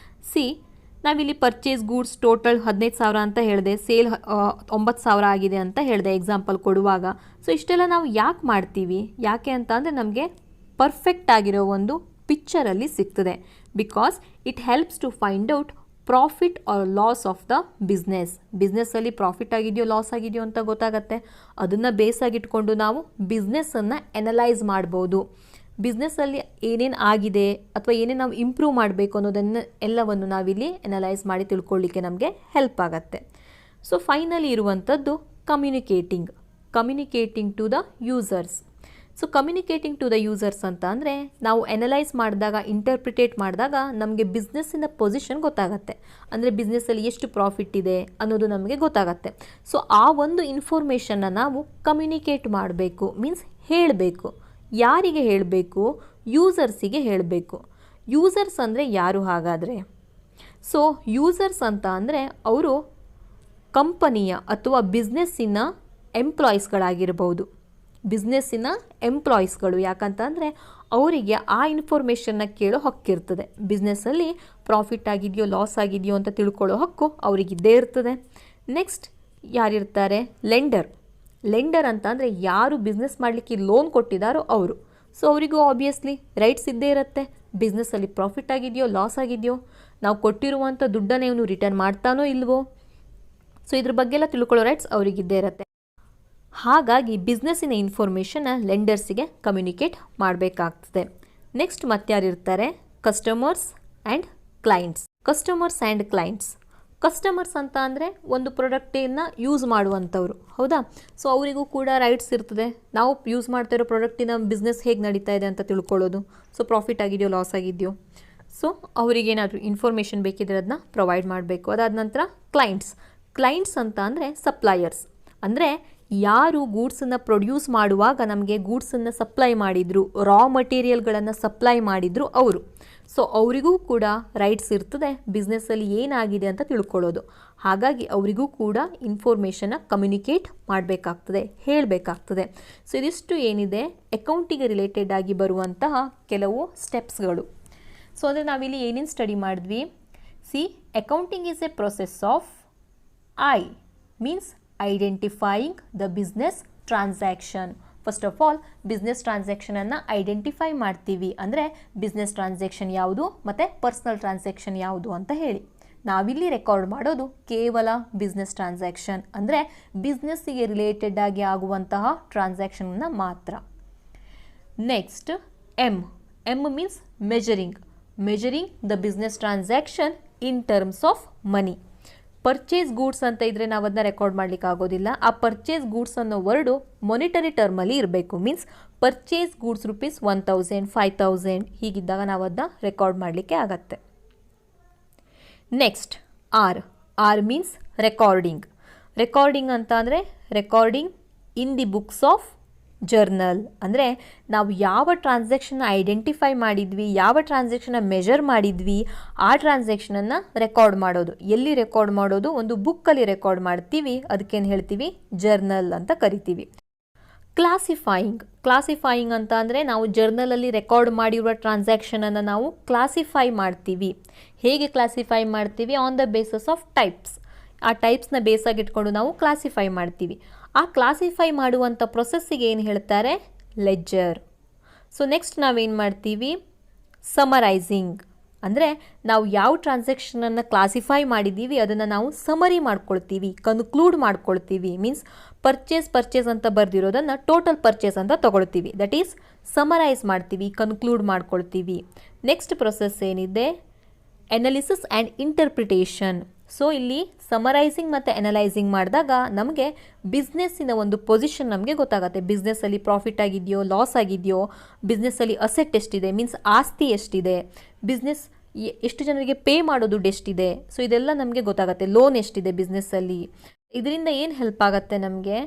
ಸಿ, ನಾವಿಲ್ಲಿ ಪರ್ಚೇಸ್ ಗೂಡ್ಸ್ ಟೋಟಲ್ 15,000 ಅಂತ ಹೇಳಿದೆ, ಸೇಲ್ 9,000 ಆಗಿದೆ ಅಂತ ಹೇಳಿದೆ ಎಕ್ಸಾಂಪಲ್ ಕೊಡುವಾಗ. ಸೊ ಇಷ್ಟೆಲ್ಲ ನಾವು ಯಾಕೆ ಮಾಡ್ತೀವಿ, ಯಾಕೆ ಅಂತ ಅಂದರೆ ನಮಗೆ ಪರ್ಫೆಕ್ಟ್ ಆಗಿರೋ ಒಂದು ಪಿಕ್ಚರಲ್ಲಿ ಸಿಗ್ತದೆ. Because it helps to find out profit or loss of the ಬಿಸ್ನೆಸ್ಸಲ್ಲಿ ಪ್ರಾಫಿಟ್ ಆಗಿದೆಯೋ ಲಾಸ್ ಆಗಿದೆಯೋ ಅಂತ ಗೊತ್ತಾಗತ್ತೆ. ಅದನ್ನು ಬೇಸಾಗಿಟ್ಕೊಂಡು ನಾವು ಬಿಸ್ನೆಸ್ಸನ್ನು ಎನಲೈಸ್ ಮಾಡ್ಬೋದು. ಬಿಸ್ನೆಸ್ಸಲ್ಲಿ ಏನೇನು ಆಗಿದೆ ಅಥವಾ ಏನೇನು ನಾವು ಇಂಪ್ರೂವ್ ಮಾಡಬೇಕು ಅನ್ನೋದನ್ನು ಎಲ್ಲವನ್ನು ನಾವಿಲ್ಲಿ ಎನಲೈಸ್ ಮಾಡಿ ತಿಳ್ಕೊಳ್ಳಿಕ್ಕೆ ನಮಗೆ ಹೆಲ್ಪ್ ಆಗುತ್ತೆ. ಸೊ ಫೈನಲಿ ಇರುವಂಥದ್ದು communicating to the users. So communicating to the users ಅಂತ ಅಂದರೆ ನಾವು ಅನಲೈಸ್ ಮಾಡಿದಾಗ, ಇಂಟರ್ಪ್ರಿಟೇಟ್ ಮಾಡಿದಾಗ ನಮಗೆ ಬಿಸ್ನೆಸ್ಸಿನ ಪೊಸಿಷನ್ ಗೊತ್ತಾಗತ್ತೆ. ಅಂದರೆ ಬಿಸ್ನೆಸ್ಸಲ್ಲಿ ಎಷ್ಟು ಪ್ರಾಫಿಟ್ ಇದೆ ಅನ್ನೋದು ನಮಗೆ ಗೊತ್ತಾಗತ್ತೆ. ಸೊ ಆ ಒಂದು ಇನ್ಫಾರ್ಮೇಷನ್ನ ನಾವು ಕಮ್ಯುನಿಕೇಟ್ ಮಾಡಬೇಕು, ಮೀನ್ಸ್ ಹೇಳಬೇಕು. ಯಾರಿಗೆ ಹೇಳಬೇಕು? ಯೂಸರ್ಸಿಗೆ ಹೇಳಬೇಕು. ಯೂಸರ್ಸ್ ಅಂದರೆ ಯಾರು ಹಾಗಾದರೆ? ಸೊ ಯೂಸರ್ಸ್ ಅಂತ ಅಂದರೆ ಅವರು ಕಂಪನಿಯ ಅಥವಾ ಬಿಸ್ನೆಸ್ಸಿನ ಎಂಪ್ಲಾಯೀಸ್ಗಳಾಗಿರ್ಬೋದು. ಯಾಕಂತಂದರೆ ಅವರಿಗೆ ಆ ಇನ್ಫಾರ್ಮೇಷನ್ನ ಕೇಳೋ ಹಕ್ಕಿರ್ತದೆ. ಬಿಸ್ನೆಸ್ಸಲ್ಲಿ ಪ್ರಾಫಿಟ್ ಆಗಿದೆಯೋ ಲಾಸ್ ಆಗಿದೆಯೋ ಅಂತ ತಿಳ್ಕೊಳ್ಳೋ ಹಕ್ಕು ಅವರಿಗಿದ್ದೇ ಇರ್ತದೆ. ನೆಕ್ಸ್ಟ್ ಯಾರಿರ್ತಾರೆ? ಲೆಂಡರ್ ಅಂತ ಅಂದರೆ ಯಾರು ಬಿಸ್ನೆಸ್ ಮಾಡಲಿಕ್ಕೆ ಲೋನ್ ಕೊಟ್ಟಿದ್ದಾರೋ ಅವರು. ಸೊ ಅವರಿಗೂ ಆಬ್ವಿಯಸ್ಲಿ ರೈಟ್ಸ್ ಇದ್ದೇ ಇರುತ್ತೆ. ಬಿಸ್ನೆಸ್ಸಲ್ಲಿ ಪ್ರಾಫಿಟ್ ಆಗಿದೆಯೋ ಲಾಸ್ ಆಗಿದೆಯೋ, ನಾವು ಕೊಟ್ಟಿರುವಂಥ ದುಡ್ಡನ್ನು ಇವನು ರಿಟರ್ನ್ ಮಾಡ್ತಾನೋ ಇಲ್ವೋ, ಸೊ ಇದ್ರ ಬಗ್ಗೆ ಎಲ್ಲ ತಿಳ್ಕೊಳ್ಳೋ ರೈಟ್ಸ್ ಅವರಿಗಿದ್ದೇ ಇರುತ್ತೆ. ಹಾಗಾಗಿ ಬಿಸ್ನೆಸ್ಸಿನ ಇನ್ಫಾರ್ಮೇಷನ್ನ ಲೆಂಡರ್ಸಿಗೆ ಕಮ್ಯುನಿಕೇಟ್ ಮಾಡಬೇಕಾಗ್ತದೆ. ನೆಕ್ಸ್ಟ್ ಮತ್ತಾರಿರ್ತಾರೆ? Customers and clients. ಕಸ್ಟಮರ್ಸ್ ಅಂತ ಅಂದರೆ ಒಂದು ಪ್ರಾಡಕ್ಟನ್ನು ಯೂಸ್ ಮಾಡುವಂಥವ್ರು, ಹೌದಾ? ಸೊ ಅವರಿಗೂ ಕೂಡ ರೈಟ್ಸ್ ಇರ್ತದೆ. ನಾವು ಯೂಸ್ ಮಾಡ್ತಾ ಇರೋ ಪ್ರಾಡಕ್ಟಿನ ಬಿಸ್ನೆಸ್ ಹೇಗೆ ನಡೀತಾ ಇದೆ ಅಂತ ತಿಳ್ಕೊಳ್ಳೋದು. ಸೊ ಪ್ರಾಫಿಟ್ ಆಗಿದೆಯೋ ಲಾಸ್ ಆಗಿದೆಯೋ, ಸೊ ಅವರಿಗೇನಾದರೂ ಇನ್ಫಾರ್ಮೇಷನ್ ಬೇಕಿದ್ರೆ ಅದನ್ನ ಪ್ರೊವೈಡ್ ಮಾಡಬೇಕು. ಅದಾದ ನಂತರ ಕ್ಲೈಂಟ್ಸ್ ಅಂತ ಅಂದರೆ ಸಪ್ಲೈಯರ್ಸ್. ಅಂದರೆ ಯಾರು ಗೂಡ್ಸನ್ನು ಪ್ರೊಡ್ಯೂಸ್ ಮಾಡುವಾಗ ನಮಗೆ ಗೂಡ್ಸನ್ನು ಸಪ್ಲೈ ಮಾಡಿದರು, ರಾ ಮಟೀರಿಯಲ್ಗಳನ್ನು ಸಪ್ಲೈ ಮಾಡಿದರು ಅವರು. ಸೊ ಅವರಿಗೂ ಕೂಡ ರೈಟ್ಸ್ ಇರ್ತದೆ ಬಿಸ್ನೆಸ್ಸಲ್ಲಿ ಏನಾಗಿದೆ ಅಂತ ತಿಳ್ಕೊಳ್ಳೋದು. ಹಾಗಾಗಿ ಅವರಿಗೂ ಕೂಡ ಇನ್ಫಾರ್ಮೇಷನ್ನ ಕಮ್ಯುನಿಕೇಟ್ ಮಾಡಬೇಕಾಗ್ತದೆ, ಹೇಳಬೇಕಾಗ್ತದೆ. ಸೊ ಇದಿಷ್ಟು ಏನಿದೆ ಅಕೌಂಟಿಗೆ ರಿಲೇಟೆಡ್ ಆಗಿ ಬರುವಂತಹ ಕೆಲವು ಸ್ಟೆಪ್ಸ್ಗಳು. ಸೊ ಅಂದರೆ ನಾವಿಲ್ಲಿ ಏನೇನು ಸ್ಟಡಿ ಮಾಡಿದ್ವಿ? Accounting is A process of means identifying the business transaction. First of all business ಟ್ರಾನ್ಸಾಕ್ಷನನ್ನು ಐಡೆಂಟಿಫೈ ಮಾಡ್ತೀವಿ. ಅಂದರೆ ಬಿಸ್ನೆಸ್ ಟ್ರಾನ್ಸಾಕ್ಷನ್ ಯಾವುದು ಮತ್ತು ಪರ್ಸ್ನಲ್ ಟ್ರಾನ್ಸಾಕ್ಷನ್ ಯಾವುದು ಅಂತ ಹೇಳಿ. ನಾವಿಲ್ಲಿ ರೆಕಾರ್ಡ್ ಮಾಡೋದು ಕೇವಲ ಬಿಸ್ನೆಸ್ ಟ್ರಾನ್ಸಾಕ್ಷನ್, ಅಂದರೆ ಬಿಸ್ನೆಸ್ಸಿಗೆ ರಿಲೇಟೆಡ್ ಆಗಿ ಆಗುವಂತಹ ಟ್ರಾನ್ಸಾಕ್ಷನ್ನ ಮಾತ್ರ. Next M means measuring the business transaction in terms of money. Purchase goods ಅಂತ ಇದ್ದರೆ ನಾವು ಅದನ್ನ ರೆಕಾರ್ಡ್ ಮಾಡಲಿಕ್ಕೆ ಆಗೋದಿಲ್ಲ. ಆ ಪರ್ಚೇಸ್ ಗೂಡ್ಸ್ ಅನ್ನೋ ವರ್ಡು ಮೊನಿಟರಿ ಟರ್ಮಲ್ಲಿ ಇರಬೇಕು. ಮೀನ್ಸ್ ಪರ್ಚೇಸ್ ಗೂಡ್ಸ್ ₹1000, 5000 ಹೀಗಿದ್ದಾಗ ನಾವು ಅದನ್ನ ರೆಕಾರ್ಡ್ ಮಾಡಲಿಕ್ಕೆ ಆಗತ್ತೆ. ನೆಕ್ಸ್ಟ್ ಆರ್ ಮೀನ್ಸ್ ರೆಕಾರ್ಡಿಂಗ್ ಅಂತ ಅಂದರೆ recording in the books of journal. ಅಂದರೆ ನಾವು ಯಾವ ಟ್ರಾನ್ಸಾಕ್ಷನ್ನ ಐಡೆಂಟಿಫೈ ಮಾಡಿದ್ವಿ, ಯಾವ ಟ್ರಾನ್ಸಾಕ್ಷನ್ನ ಮೆಜರ್ ಮಾಡಿದ್ವಿ, ಆ ಟ್ರಾನ್ಸಾಕ್ಷನನ್ನು ರೆಕಾರ್ಡ್ ಮಾಡೋದು. ಎಲ್ಲಿ ರೆಕಾರ್ಡ್ ಮಾಡೋದು? ಒಂದು ಬುಕ್ಕಲ್ಲಿ ರೆಕಾರ್ಡ್ ಮಾಡ್ತೀವಿ, ಅದಕ್ಕೇನು ಹೇಳ್ತೀವಿ? ಜರ್ನಲ್ ಅಂತ ಕರಿತೀವಿ. ಕ್ಲಾಸಿಫೈಯಿಂಗ್ ಅಂತ ಅಂದರೆ ನಾವು ಜರ್ನಲಲ್ಲಿ ರೆಕಾರ್ಡ್ ಮಾಡಿರುವ ಟ್ರಾನ್ಸಾಕ್ಷನನ್ನು ನಾವು ಕ್ಲಾಸಿಫೈ ಮಾಡ್ತೀವಿ. ಹೇಗೆ ಕ್ಲಾಸಿಫೈ ಮಾಡ್ತೀವಿ? On the basis of types. ಆ ಟೈಪ್ಸ್ನ ಬೇಸಾಗಿ ಇಟ್ಕೊಂಡು ನಾವು ಕ್ಲಾಸಿಫೈ ಮಾಡ್ತೀವಿ. ಆ ಕ್ಲಾಸಿಫೈ ಮಾಡುವಂಥ ಪ್ರೊಸೆಸ್ಸಿಗೆ ಏನು ಹೇಳ್ತಾರೆ? ಲೆಡ್ಜರ್. ಸೊ ನೆಕ್ಸ್ಟ್ ನಾವೇನು ಮಾಡ್ತೀವಿ? ಸಮರೈಸಿಂಗ್. ಅಂದರೆ ನಾವು ಯಾವ ಟ್ರಾನ್ಸಾಕ್ಷನನ್ನು ಕ್ಲಾಸಿಫೈ ಮಾಡಿದ್ದೀವಿ ಅದನ್ನು ನಾವು ಸಮರಿ ಮಾಡ್ಕೊಳ್ತೀವಿ, ಕನ್ಕ್ಲೂಡ್ ಮಾಡ್ಕೊಳ್ತೀವಿ. ಮೀನ್ಸ್ ಪರ್ಚೇಸ್ ಅಂತ ಬರೆದಿರೋದನ್ನು ಟೋಟಲ್ ಪರ್ಚೇಸ್ ಅಂತ ತಗೊಳ್ತೀವಿ. ದಟ್ ಈಸ್ ಸಮರೈಸ್ ಮಾಡ್ತೀವಿ, ಕನ್ಕ್ಲೂಡ್ ಮಾಡ್ಕೊಳ್ತೀವಿ. ನೆಕ್ಸ್ಟ್ ಪ್ರೊಸೆಸ್ ಏನಿದೆ? Analysis and interpretation. ಸೊ ಇಲ್ಲಿ ಸಮರೈಸಿಂಗ್ ಮತ್ತು ಅನಲೈಸಿಂಗ್ ಮಾಡಿದಾಗ ನಮಗೆ ಬಿಸ್ನೆಸ್ಸಿನ ಒಂದು ಪೊಸಿಷನ್ ನಮಗೆ ಗೊತ್ತಾಗುತ್ತೆ. ಬಿಸ್ನೆಸ್ಸಲ್ಲಿ ಪ್ರಾಫಿಟ್ ಆಗಿದೆಯೋ ಲಾಸ್ ಆಗಿದೆಯೋ, ಬಿಸ್ನೆಸ್ಸಲ್ಲಿ ಅಸೆಟ್ ಎಷ್ಟಿದೆ ಮೀನ್ಸ್ ಆಸ್ತಿ ಎಷ್ಟಿದೆ, ಬಿಸ್ನೆಸ್ ಎಷ್ಟು ಜನರಿಗೆ ಪೇ ಮಾಡೋ ದುಡ್ಡು ಎಷ್ಟಿದೆ, ಸೊ ಇದೆಲ್ಲ ನಮಗೆ ಗೊತ್ತಾಗುತ್ತೆ. ಲೋನ್ ಎಷ್ಟಿದೆ ಬಿಸ್ನೆಸ್ಸಲ್ಲಿ. ಇದರಿಂದ ಏನು ಹೆಲ್ಪ್ ಆಗುತ್ತೆ ನಮಗೆ?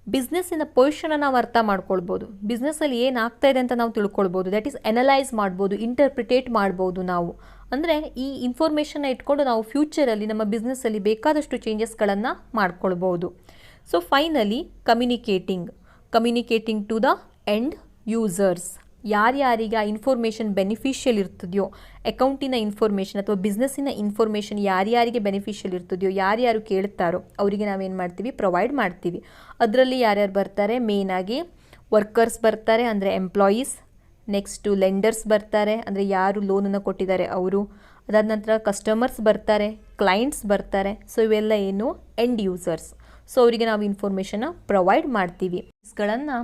ಬಿಸ್ನೆಸ್ಸಿನ ಪೊಸಿಷನ್ನ ನಾವು ಅರ್ಥ ಮಾಡ್ಕೊಳ್ಬೋದು, ಬಿಸ್ನೆಸ್ಸಲ್ಲಿ ಏನಾಗ್ತಾ ಇದೆ ಅಂತ ನಾವು ತಿಳ್ಕೊಳ್ಬೋದು. ದಟ್ ಈಸ್ ಅನಲೈಸ್ ಮಾಡ್ಬೋದು, ಇಂಟರ್ಪ್ರಿಟೇಟ್ ಮಾಡ್ಬೋದು ನಾವು. ಅಂದರೆ ಈ ಇನ್ಫಾರ್ಮೇಷನ್ನ ಇಟ್ಕೊಂಡು ನಾವು ಫ್ಯೂಚರಲ್ಲಿ ನಮ್ಮ ಬಿಸ್ನೆಸ್ಸಲ್ಲಿ ಬೇಕಾದಷ್ಟು ಚೇಂಜಸ್ಗಳನ್ನು ಮಾಡ್ಕೊಳ್ಬೋದು. So finally communicating to the end users. ಯಾರ್ಯಾರಿಗೆ ಆ ಇನ್ಫಾರ್ಮೇಷನ್ ಬೆನಿಫಿಷಿಯಲ್ ಇರ್ತದೆಯೋ, ಅಕೌಂಟಿನ ಇನ್ಫಾರ್ಮೇಷನ್ ಅಥವಾ ಬಿಸ್ನೆಸ್ಸಿನ ಇನ್ಫಾರ್ಮೇಷನ್ ಯಾರ್ಯಾರಿಗೆ ಬೆನಿಫಿಷಿಯಲ್ ಇರ್ತದೆಯೋ, ಯಾರ್ಯಾರು ಕೇಳ್ತಾರೋ ಅವರಿಗೆ ನಾವೇನು ಮಾಡ್ತೀವಿ? ಪ್ರೊವೈಡ್ ಮಾಡ್ತೀವಿ. ಅದರಲ್ಲಿ ಯಾರ್ಯಾರು ಬರ್ತಾರೆ? ಮೇಯ್ನಾಗಿ ವರ್ಕರ್ಸ್ ಬರ್ತಾರೆ, ಅಂದರೆ ಎಂಪ್ಲಾಯೀಸ್. ನೆಕ್ಸ್ಟು ಲೆಂಡರ್ಸ್ ಬರ್ತಾರೆ, ಅಂದರೆ ಯಾರು ಲೋನನ್ನು ಕೊಟ್ಟಿದ್ದಾರೆ ಅವರು. ಅದಾದ ನಂತರ ಕಸ್ಟಮರ್ಸ್ ಬರ್ತಾರೆ, ಕ್ಲೈಂಟ್ಸ್ ಬರ್ತಾರೆ. ಸೊ ಇವೆಲ್ಲ ಏನು? End users. ಸೊ ಅವರಿಗೆ ನಾವು ಇನ್ಫಾರ್ಮೇಷನ್ನ ಪ್ರೊವೈಡ್ ಮಾಡ್ತೀವಿ ಗಳನ್ನು.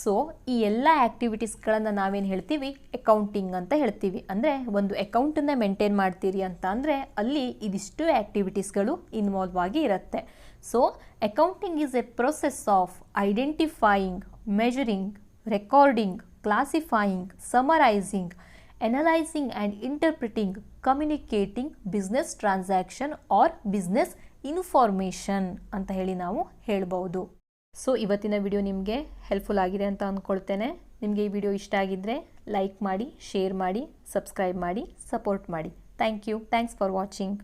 ಸೊ ಈ ಎಲ್ಲ ಆ್ಯಕ್ಟಿವಿಟೀಸ್ಗಳನ್ನು ನಾವೇನು ಹೇಳ್ತೀವಿ? ಅಕೌಂಟಿಂಗ್ ಅಂತ ಹೇಳ್ತೀವಿ. ಅಂದರೆ ಒಂದು ಅಕೌಂಟನ್ನು ಮೇಂಟೈನ್ ಮಾಡ್ತೀರಿ ಅಂತ ಅಂದರೆ ಅಲ್ಲಿ ಇದಿಷ್ಟು ಆ್ಯಕ್ಟಿವಿಟೀಸ್ಗಳು ಇನ್ವಾಲ್ವ್ ಆಗಿ ಇರುತ್ತೆ. So accounting is A process of identifying, measuring, recording, classifying, summarizing, analyzing and interpreting, communicating business transaction or business information ಅಂತ ಹೇಳಿ ನಾವು ಹೇಳ್ಬೋದು. ಸೊ ಇವತ್ತಿನ ವಿಡಿಯೋ ನಿಮಗೆ ಹೆಲ್ಪ್ಫುಲ್ ಆಗಿದೆ ಅಂತ ಅಂದ್ಕೊಳ್ತೇನೆ. ನಿಮಗೆ ಈ ವಿಡಿಯೋ ಇಷ್ಟ ಆಗಿದ್ದರೆ ಲೈಕ್ ಮಾಡಿ, ಶೇರ್ ಮಾಡಿ, ಸಬ್ಸ್ಕ್ರೈಬ್ ಮಾಡಿ, ಸಪೋರ್ಟ್ ಮಾಡಿ. Thank you. Thanks for watching.